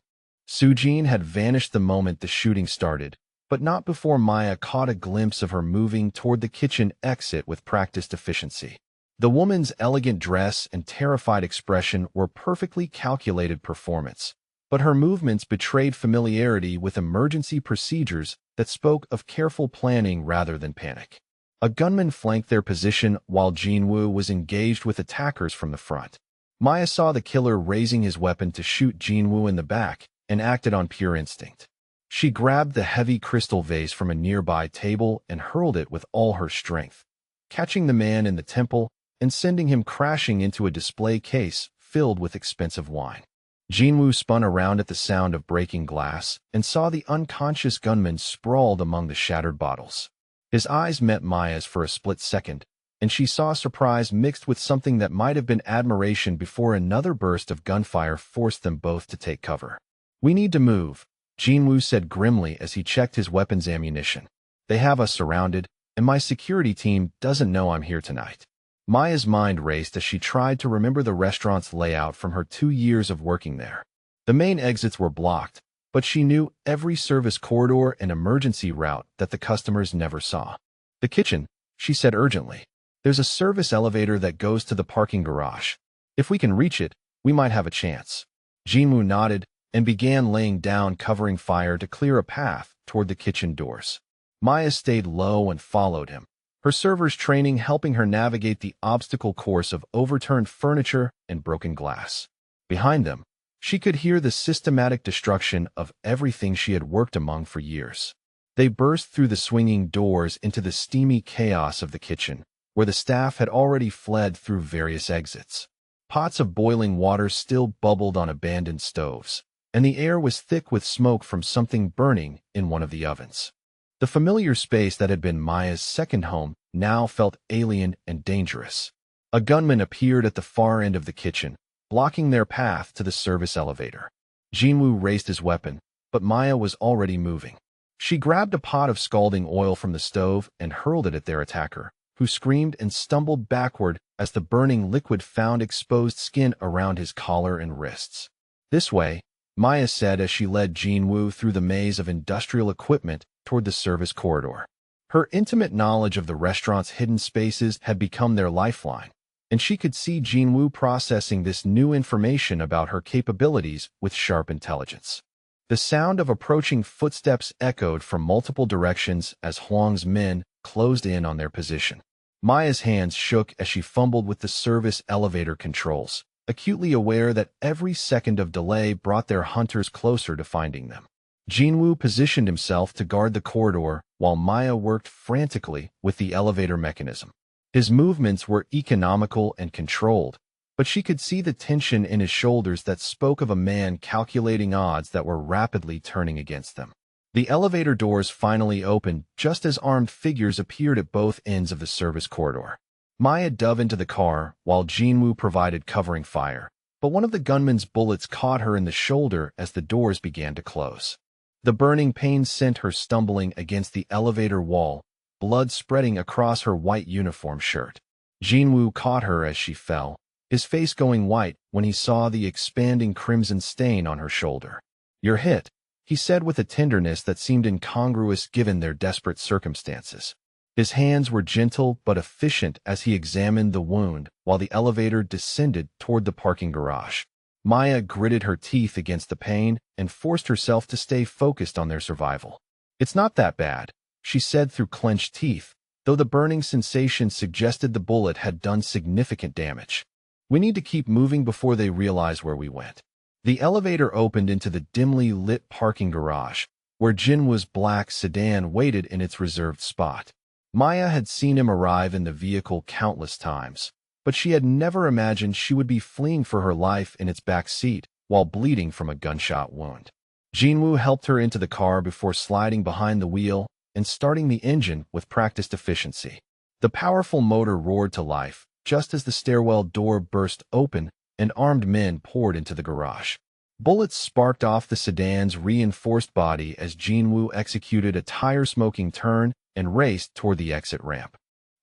Sujin had vanished the moment the shooting started, but not before Maya caught a glimpse of her moving toward the kitchen exit with practiced efficiency. The woman's elegant dress and terrified expression were perfectly calculated performance, but her movements betrayed familiarity with emergency procedures that spoke of careful planning rather than panic. A gunman flanked their position while Jinwoo was engaged with attackers from the front. Maya saw the killer raising his weapon to shoot Jinwoo in the back and acted on pure instinct. She grabbed the heavy crystal vase from a nearby table and hurled it with all her strength, catching the man in the temple and sending him crashing into a display case filled with expensive wine. Jinwoo spun around at the sound of breaking glass and saw the unconscious gunman sprawled among the shattered bottles. His eyes met Maya's for a split second, and she saw surprise mixed with something that might have been admiration before another burst of gunfire forced them both to take cover. "We need to move," Jinwoo said grimly as he checked his weapon's ammunition. "They have us surrounded, and my security team doesn't know I'm here tonight." Maya's mind raced as she tried to remember the restaurant's layout from her 2 years of working there. The main exits were blocked, but she knew every service corridor and emergency route that the customers never saw. "The kitchen," she said urgently. "There's a service elevator that goes to the parking garage. If we can reach it, we might have a chance." Jinwoo nodded and began laying down covering fire to clear a path toward the kitchen doors. Maya stayed low and followed him, her server's training helping her navigate the obstacle course of overturned furniture and broken glass. Behind them, she could hear the systematic destruction of everything she had worked among for years. They burst through the swinging doors into the steamy chaos of the kitchen, where the staff had already fled through various exits. Pots of boiling water still bubbled on abandoned stoves, and the air was thick with smoke from something burning in one of the ovens. The familiar space that had been Maya's second home now felt alien and dangerous. A gunman appeared at the far end of the kitchen, blocking their path to the service elevator. Jinwoo raised his weapon, but Maya was already moving. She grabbed a pot of scalding oil from the stove and hurled it at their attacker, who screamed and stumbled backward as the burning liquid found exposed skin around his collar and wrists. "This way," Maya said as she led Jinwoo through the maze of industrial equipment toward the service corridor. Her intimate knowledge of the restaurant's hidden spaces had become their lifeline, and she could see Jinwoo processing this new information about her capabilities with sharp intelligence. The sound of approaching footsteps echoed from multiple directions as Huang's men closed in on their position. Maya's hands shook as she fumbled with the service elevator controls, acutely aware that every second of delay brought their hunters closer to finding them. Jinwoo positioned himself to guard the corridor while Maya worked frantically with the elevator mechanism. His movements were economical and controlled, but she could see the tension in his shoulders that spoke of a man calculating odds that were rapidly turning against them. The elevator doors finally opened just as armed figures appeared at both ends of the service corridor. Maya dove into the car while Jinwoo provided covering fire, but one of the gunman's bullets caught her in the shoulder as the doors began to close. The burning pain sent her stumbling against the elevator wall, blood spreading across her white uniform shirt. Jinwoo caught her as she fell, his face going white when he saw the expanding crimson stain on her shoulder. "You're hit," he said with a tenderness that seemed incongruous given their desperate circumstances. His hands were gentle but efficient as he examined the wound while the elevator descended toward the parking garage. Maya gritted her teeth against the pain and forced herself to stay focused on their survival. "It's not that bad," she said through clenched teeth, though the burning sensation suggested the bullet had done significant damage. We need to keep moving before they realize where we went. The elevator opened into the dimly lit parking garage, where Jinwoo's black sedan waited in its reserved spot. Maya had seen him arrive in the vehicle countless times, but she had never imagined she would be fleeing for her life in its back seat while bleeding from a gunshot wound. Jinwoo helped her into the car before sliding behind the wheel and starting the engine with practiced efficiency. The powerful motor roared to life just as the stairwell door burst open and armed men poured into the garage. Bullets sparked off the sedan's reinforced body as Jinwoo executed a tire-smoking turn and raced toward the exit ramp.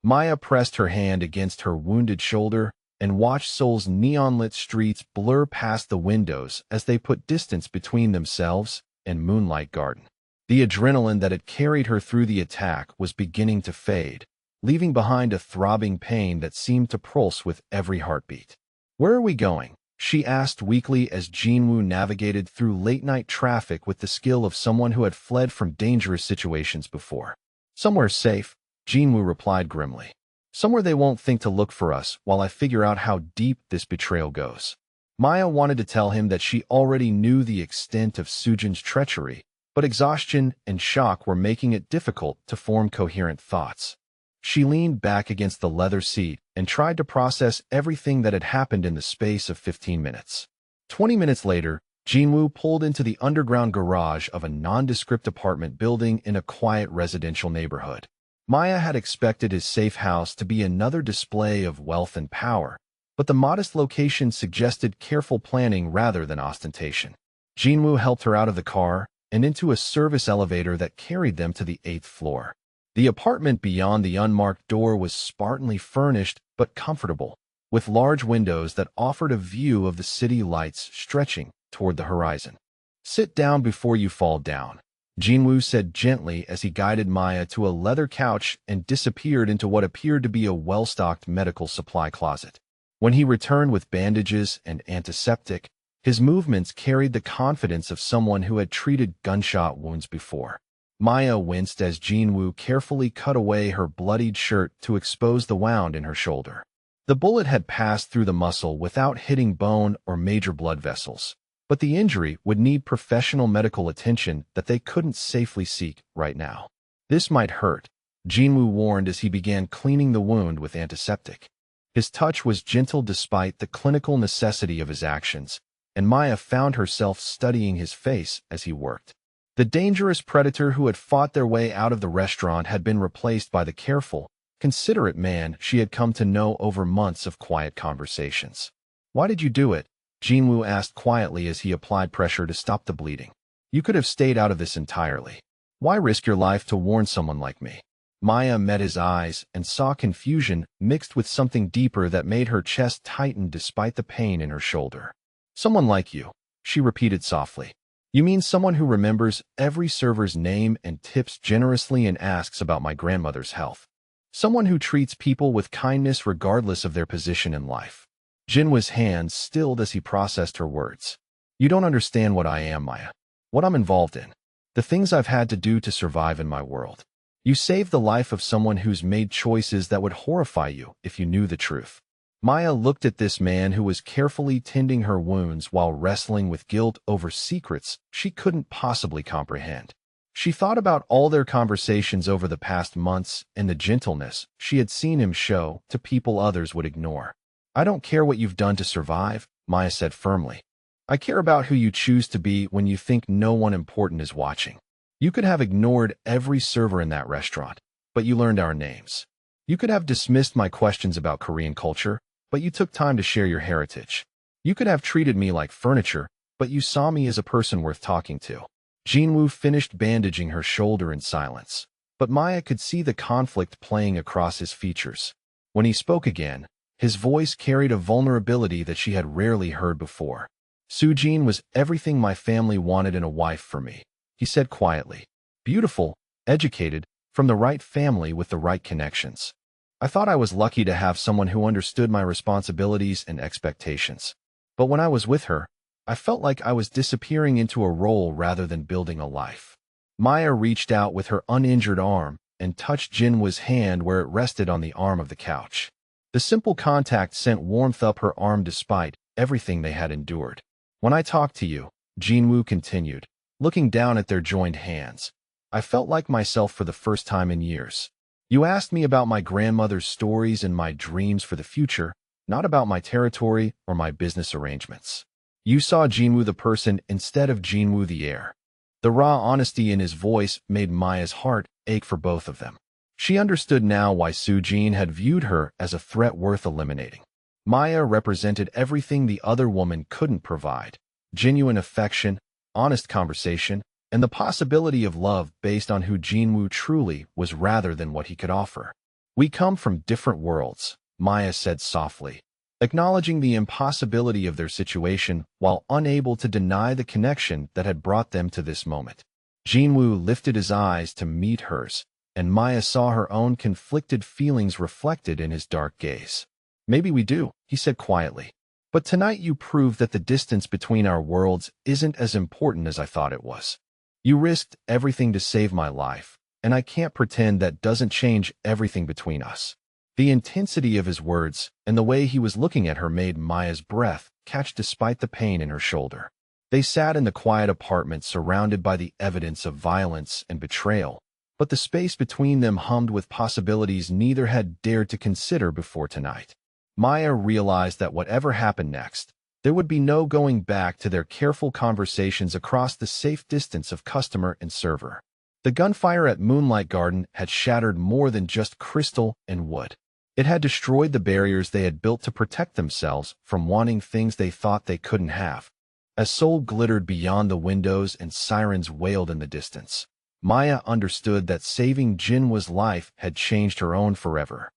Maya pressed her hand against her wounded shoulder and watched Seoul's neon-lit streets blur past the windows as they put distance between themselves and Moonlight Garden. The adrenaline that had carried her through the attack was beginning to fade, leaving behind a throbbing pain that seemed to pulse with every heartbeat. "Where are we going?" she asked weakly as Jinwoo navigated through late-night traffic with the skill of someone who had fled from dangerous situations before. "Somewhere safe," Jinwoo replied grimly. "Somewhere they won't think to look for us while I figure out how deep this betrayal goes." Maya wanted to tell him that she already knew the extent of Sujin's treachery, but exhaustion and shock were making it difficult to form coherent thoughts. She leaned back against the leather seat and tried to process everything that had happened in the space of 15 minutes. 20 minutes later, Jinwoo pulled into the underground garage of a nondescript apartment building in a quiet residential neighborhood. Maya had expected his safe house to be another display of wealth and power, but the modest location suggested careful planning rather than ostentation. Jinwoo helped her out of the car and into a service elevator that carried them to the 8th floor. The apartment beyond the unmarked door was spartanly furnished but comfortable, with large windows that offered a view of the city lights stretching toward the horizon. "Sit down before you fall down," Jinwoo said gently as he guided Maya to a leather couch and disappeared into what appeared to be a well-stocked medical supply closet. When he returned with bandages and antiseptic, his movements carried the confidence of someone who had treated gunshot wounds before. Maya winced as Jinwoo carefully cut away her bloodied shirt to expose the wound in her shoulder. The bullet had passed through the muscle without hitting bone or major blood vessels, but the injury would need professional medical attention that they couldn't safely seek right now. "This might hurt," Jinwoo warned as he began cleaning the wound with antiseptic. His touch was gentle despite the clinical necessity of his actions, and Maya found herself studying his face as he worked. The dangerous predator who had fought their way out of the restaurant had been replaced by the careful, considerate man she had come to know over months of quiet conversations. "Why did you do it?" Jinwoo asked quietly as he applied pressure to stop the bleeding. "You could have stayed out of this entirely. Why risk your life to warn someone like me?" Maya met his eyes and saw confusion mixed with something deeper that made her chest tighten despite the pain in her shoulder. "Someone like you," she repeated softly. "You mean someone who remembers every server's name and tips generously and asks about my grandmother's health. Someone who treats people with kindness regardless of their position in life." Jinwoo's hands stilled as he processed her words. "You don't understand what I am, Maya. What I'm involved in. The things I've had to do to survive in my world. You saved the life of someone who's made choices that would horrify you if you knew the truth." Maya looked at this man who was carefully tending her wounds while wrestling with guilt over secrets she couldn't possibly comprehend. She thought about all their conversations over the past months and the gentleness she had seen him show to people others would ignore. "I don't care what you've done to survive," Maya said firmly. "I care about who you choose to be when you think no one important is watching. You could have ignored every server in that restaurant, but you learned our names. You could have dismissed my questions about Korean culture, but you took time to share your heritage. You could have treated me like furniture, but you saw me as a person worth talking to." Jinwoo finished bandaging her shoulder in silence, but Maya could see the conflict playing across his features. When he spoke again, his voice carried a vulnerability that she had rarely heard before. "Sujin was everything my family wanted in a wife for me," he said quietly. "Beautiful, educated, from the right family with the right connections. I thought I was lucky to have someone who understood my responsibilities and expectations. But when I was with her, I felt like I was disappearing into a role rather than building a life. Maya reached out with her uninjured arm and touched Jinwoo's hand where it rested on the arm of the couch. The simple contact sent warmth up her arm despite everything they had endured. When I talked to you, Jinwoo continued, looking down at their joined hands, I felt like myself for the first time in years. You asked me about my grandmother's stories and my dreams for the future, not about my territory or my business arrangements. You saw Jinwoo the person instead of Jinwoo the heir. The raw honesty in his voice made Maya's heart ache for both of them. She understood now why Sujin had viewed her as a threat worth eliminating. Maya represented everything the other woman couldn't provide: genuine affection, honest conversation, and the possibility of love based on who Jinwoo truly was rather than what he could offer. We come from different worlds, Maya said softly, acknowledging the impossibility of their situation while unable to deny the connection that had brought them to this moment. Jinwoo lifted his eyes to meet hers, and Maya saw her own conflicted feelings reflected in his dark gaze. Maybe we do, he said quietly. But tonight you proved that the distance between our worlds isn't as important as I thought it was. You risked everything to save my life, and I can't pretend that doesn't change everything between us. The intensity of his words and the way he was looking at her made Maya's breath catch despite the pain in her shoulder. They sat in the quiet apartment surrounded by the evidence of violence and betrayal, but the space between them hummed with possibilities neither had dared to consider before tonight. Maya realized that whatever happened next, there would be no going back to their careful conversations across the safe distance of customer and server. The gunfire at Moonlight Garden had shattered more than just crystal and wood. It had destroyed the barriers they had built to protect themselves from wanting things they thought they couldn't have. As Seoul glittered beyond the windows and sirens wailed in the distance, Maya understood that saving Jinwoo's life had changed her own forever.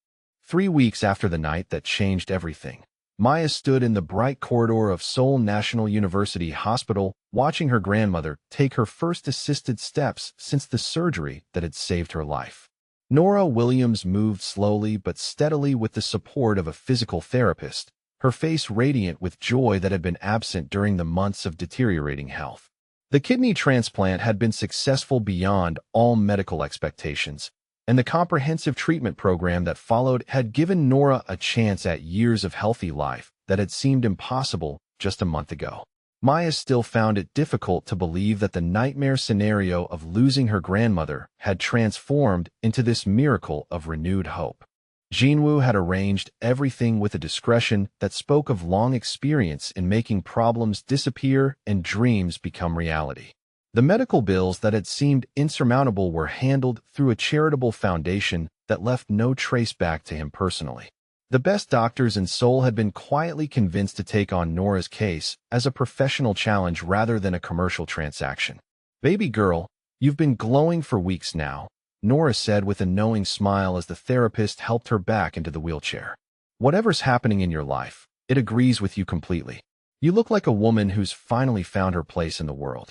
3 weeks after the night that changed everything, Maya stood in the bright corridor of Seoul National University Hospital, watching her grandmother take her first assisted steps since the surgery that had saved her life. Nora Williams moved slowly but steadily with the support of a physical therapist, her face radiant with joy that had been absent during the months of deteriorating health. The kidney transplant had been successful beyond all medical expectations, and the comprehensive treatment program that followed had given Nora a chance at years of healthy life that had seemed impossible just a month ago. Maya still found it difficult to believe that the nightmare scenario of losing her grandmother had transformed into this miracle of renewed hope. Jinwoo had arranged everything with a discretion that spoke of long experience in making problems disappear and dreams become reality. The medical bills that had seemed insurmountable were handled through a charitable foundation that left no trace back to him personally. The best doctors in Seoul had been quietly convinced to take on Nora's case as a professional challenge rather than a commercial transaction. "Baby girl, you've been glowing for weeks now," Nora said with a knowing smile as the therapist helped her back into the wheelchair. "Whatever's happening in your life, it agrees with you completely. You look like a woman who's finally found her place in the world."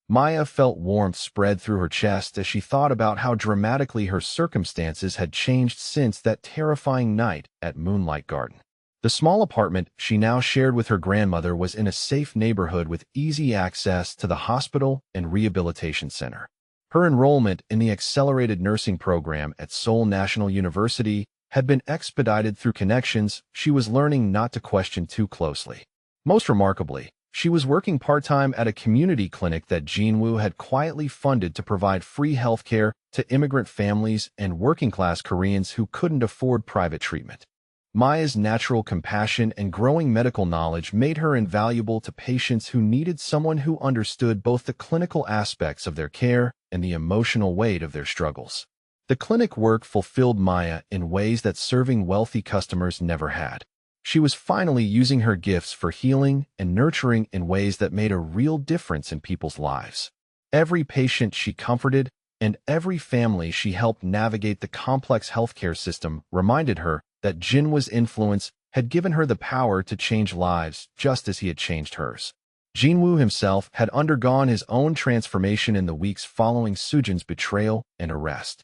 Maya felt warmth spread through her chest as she thought about how dramatically her circumstances had changed since that terrifying night at Moonlight Garden. The small apartment she now shared with her grandmother was in a safe neighborhood with easy access to the hospital and rehabilitation center. Her enrollment in the accelerated nursing program at Seoul National University had been expedited through connections she was learning not to question too closely. Most remarkably, she was working part-time at a community clinic that Jinwoo had quietly funded to provide free health care to immigrant families and working-class Koreans who couldn't afford private treatment. Maya's natural compassion and growing medical knowledge made her invaluable to patients who needed someone who understood both the clinical aspects of their care and the emotional weight of their struggles. The clinic work fulfilled Maya in ways that serving wealthy customers never had. She was finally using her gifts for healing and nurturing in ways that made a real difference in people's lives. Every patient she comforted and every family she helped navigate the complex healthcare system reminded her that Jinwoo's influence had given her the power to change lives just as he had changed hers. Jinwoo himself had undergone his own transformation in the weeks following Sujin's betrayal and arrest.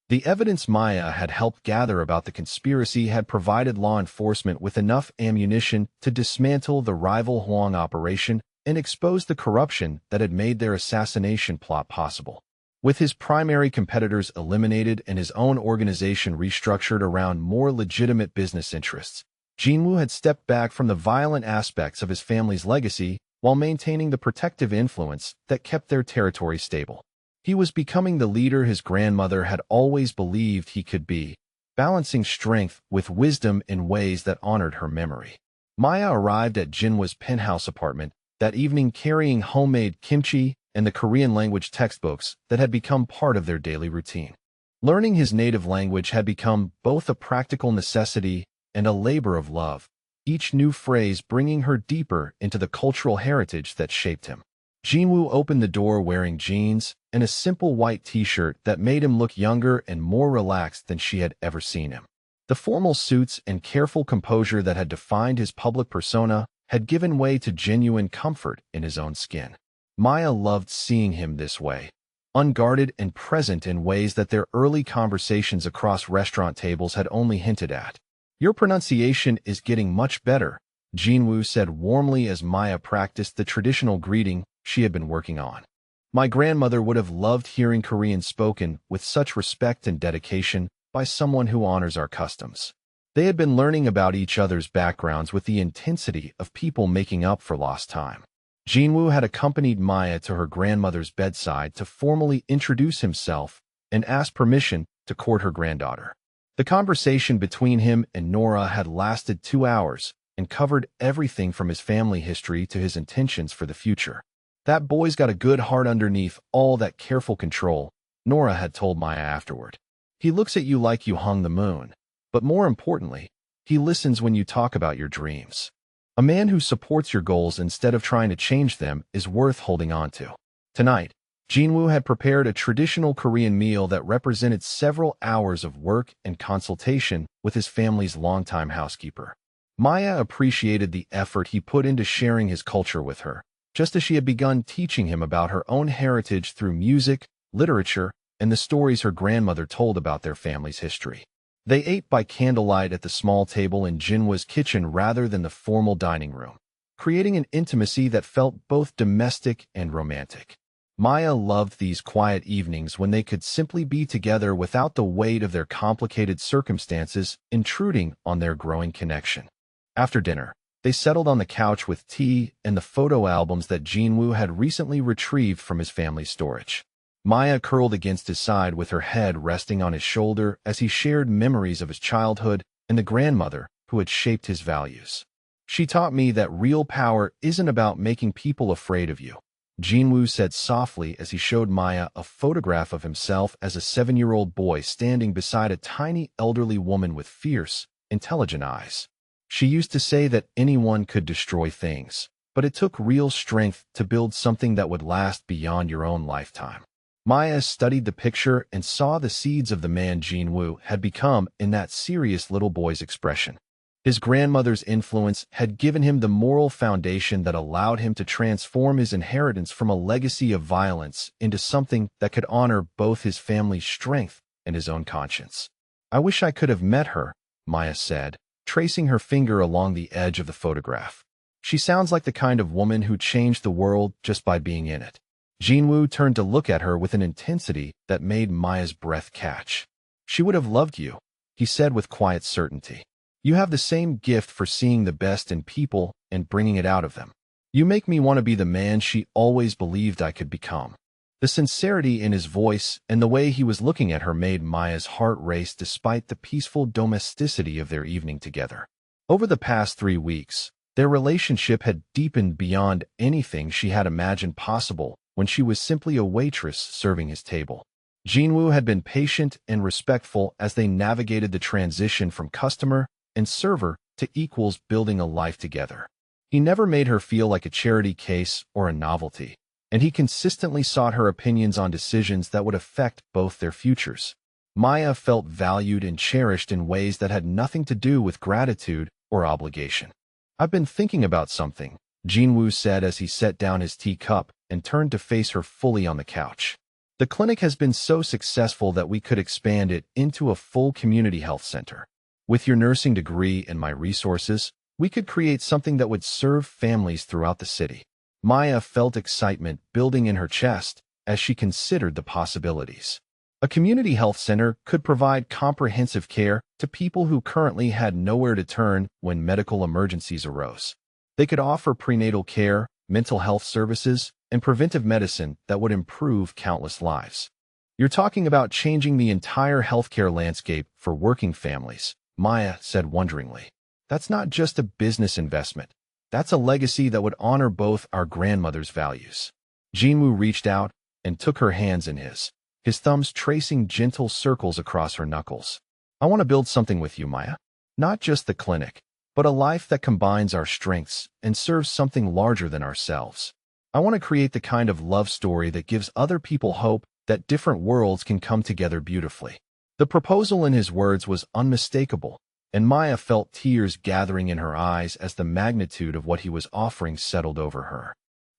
The evidence Maya had helped gather about the conspiracy had provided law enforcement with enough ammunition to dismantle the rival Huang operation and expose the corruption that had made their assassination plot possible. With his primary competitors eliminated and his own organization restructured around more legitimate business interests, Jinwoo had stepped back from the violent aspects of his family's legacy while maintaining the protective influence that kept their territory stable. He was becoming the leader his grandmother had always believed he could be, balancing strength with wisdom in ways that honored her memory. Maya arrived at Jinwoo's penthouse apartment that evening carrying homemade kimchi and the Korean language textbooks that had become part of their daily routine. Learning his native language had become both a practical necessity and a labor of love, each new phrase bringing her deeper into the cultural heritage that shaped him. Jinwoo opened the door wearing jeans and a simple white t-shirt that made him look younger and more relaxed than she had ever seen him. The formal suits and careful composure that had defined his public persona had given way to genuine comfort in his own skin. Maya loved seeing him this way, unguarded and present in ways that their early conversations across restaurant tables had only hinted at. "Your pronunciation is getting much better," Jinwoo said warmly as Maya practiced the traditional greeting she had been working on. "My grandmother would have loved hearing Korean spoken with such respect and dedication by someone who honors our customs." They had been learning about each other's backgrounds with the intensity of people making up for lost time. Jinwoo had accompanied Maya to her grandmother's bedside to formally introduce himself and ask permission to court her granddaughter. The conversation between him and Nora had lasted 2 hours and covered everything from his family history to his intentions for the future. "That boy's got a good heart underneath all that careful control," Nora had told Maya afterward. "He looks at you like you hung the moon. But more importantly, he listens when you talk about your dreams. A man who supports your goals instead of trying to change them is worth holding on to." Tonight, Jinwoo had prepared a traditional Korean meal that represented several hours of work and consultation with his family's longtime housekeeper. Maya appreciated the effort he put into sharing his culture with her, just as she had begun teaching him about her own heritage through music, literature, and the stories her grandmother told about their family's history. They ate by candlelight at the small table in Jinwoo's kitchen rather than the formal dining room, creating an intimacy that felt both domestic and romantic. Maya loved these quiet evenings when they could simply be together without the weight of their complicated circumstances intruding on their growing connection. After dinner, they settled on the couch with tea and the photo albums that Jinwoo had recently retrieved from his family's storage. Maya curled against his side with her head resting on his shoulder as he shared memories of his childhood and the grandmother who had shaped his values. "She taught me that real power isn't about making people afraid of you," Jinwoo said softly as he showed Maya a photograph of himself as a 7-year-old boy standing beside a tiny elderly woman with fierce, intelligent eyes. "She used to say that anyone could destroy things, but it took real strength to build something that would last beyond your own lifetime." Maya studied the picture and saw the seeds of the man Jinwoo had become in that serious little boy's expression. His grandmother's influence had given him the moral foundation that allowed him to transform his inheritance from a legacy of violence into something that could honor both his family's strength and his own conscience. "I wish I could have met her," Maya said, tracing her finger along the edge of the photograph. "She sounds like the kind of woman who changed the world just by being in it." Jinwoo turned to look at her with an intensity that made Maya's breath catch. "She would have loved you," he said with quiet certainty. "You have the same gift for seeing the best in people and bringing it out of them. You make me want to be the man she always believed I could become." The sincerity in his voice and the way he was looking at her made Maya's heart race despite the peaceful domesticity of their evening together. Over the past 3 weeks, their relationship had deepened beyond anything she had imagined possible when she was simply a waitress serving his table. Jinwoo had been patient and respectful as they navigated the transition from customer and server to equals building a life together. He never made her feel like a charity case or a novelty, and he consistently sought her opinions on decisions that would affect both their futures. Maya felt valued and cherished in ways that had nothing to do with gratitude or obligation. "I've been thinking about something," Jinwoo said as he set down his teacup and turned to face her fully on the couch. "The clinic has been so successful that we could expand it into a full community health center. With your nursing degree and my resources, we could create something that would serve families throughout the city." Maya felt excitement building in her chest, as she considered the possibilities. A community health center could provide comprehensive care to people who currently had nowhere to turn when medical emergencies arose. They could offer prenatal care, mental health services, and preventive medicine that would improve countless lives. You're talking about changing the entire healthcare landscape for working families, Maya said wonderingly. That's not just a business investment. That's a legacy that would honor both our grandmother's values. Jinwoo reached out and took her hands in his thumbs tracing gentle circles across her knuckles. I want to build something with you, Maya. Not just the clinic, but a life that combines our strengths and serves something larger than ourselves. I want to create the kind of love story that gives other people hope that different worlds can come together beautifully. The proposal in his words was unmistakable, and Maya felt tears gathering in her eyes as the magnitude of what he was offering settled over her.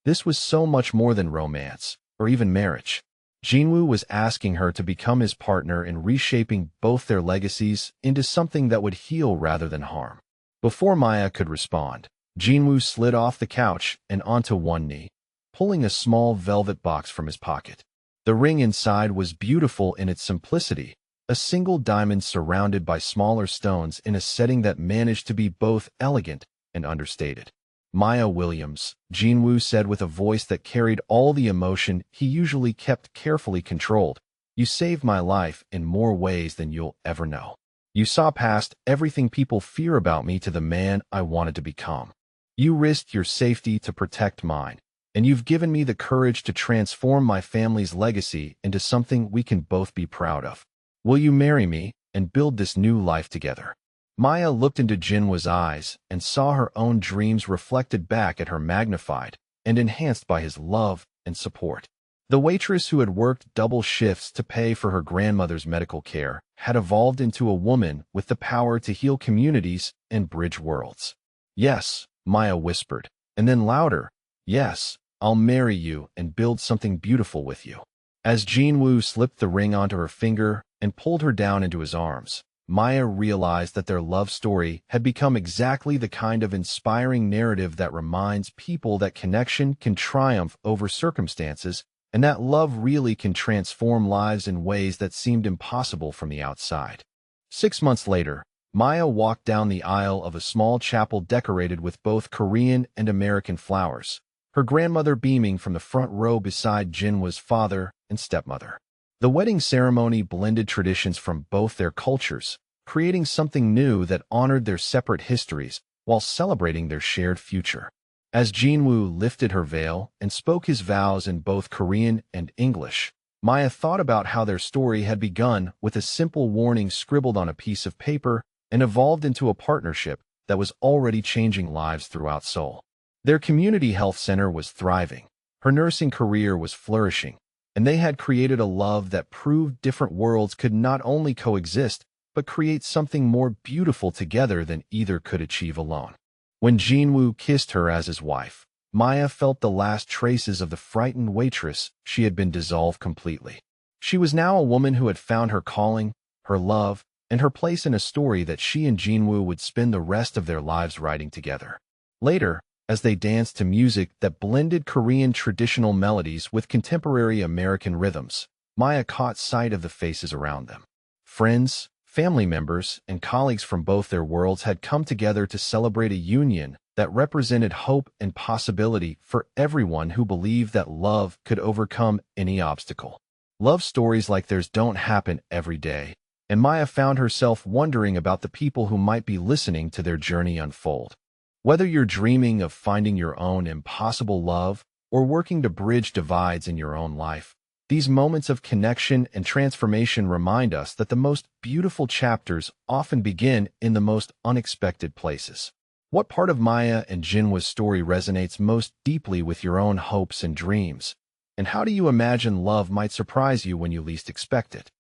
This was so much more than romance, or even marriage. Jinwoo was asking her to become his partner in reshaping both their legacies into something that would heal rather than harm. Before Maya could respond, Jinwoo slid off the couch and onto one knee, pulling a small velvet box from his pocket. The ring inside was beautiful in its simplicity, a single diamond surrounded by smaller stones in a setting that managed to be both elegant and understated. Maya Williams, Jinwoo said with a voice that carried all the emotion he usually kept carefully controlled. You saved my life in more ways than you'll ever know. You saw past everything people fear about me to the man I wanted to become. You risked your safety to protect mine, and you've given me the courage to transform my family's legacy into something we can both be proud of. Will you marry me and build this new life together? Maya looked into Jinwoo's eyes and saw her own dreams reflected back at her, magnified and enhanced by his love and support. The waitress who had worked double shifts to pay for her grandmother's medical care had evolved into a woman with the power to heal communities and bridge worlds. Yes, Maya whispered, and then louder, yes, I'll marry you and build something beautiful with you. As Jinwoo slipped the ring onto her finger and pulled her down into his arms, Maya realized that their love story had become exactly the kind of inspiring narrative that reminds people that connection can triumph over circumstances and that love really can transform lives in ways that seemed impossible from the outside. 6 months later, Maya walked down the aisle of a small chapel decorated with both Korean and American flowers, her grandmother beaming from the front row beside Jinwoo's father and stepmother. The wedding ceremony blended traditions from both their cultures, creating something new that honored their separate histories while celebrating their shared future. As Jinwoo lifted her veil and spoke his vows in both Korean and English, Maya thought about how their story had begun with a simple warning scribbled on a piece of paper and evolved into a partnership that was already changing lives throughout Seoul. Their community health center was thriving, her nursing career was flourishing, and they had created a love that proved different worlds could not only coexist, but create something more beautiful together than either could achieve alone. When Jinwoo kissed her as his wife, Maya felt the last traces of the frightened waitress she had been dissolved completely. She was now a woman who had found her calling, her love, and her place in a story that she and Jinwoo would spend the rest of their lives writing together. Later, as they danced to music that blended Korean traditional melodies with contemporary American rhythms, Maya caught sight of the faces around them. Friends, family members, and colleagues from both their worlds had come together to celebrate a union that represented hope and possibility for everyone who believed that love could overcome any obstacle. Love stories like theirs don't happen every day, and Maya found herself wondering about the people who might be listening to their journey unfold. Whether you're dreaming of finding your own impossible love or working to bridge divides in your own life, these moments of connection and transformation remind us that the most beautiful chapters often begin in the most unexpected places. What part of Maya and Jinwoo's story resonates most deeply with your own hopes and dreams? And how do you imagine love might surprise you when you least expect it?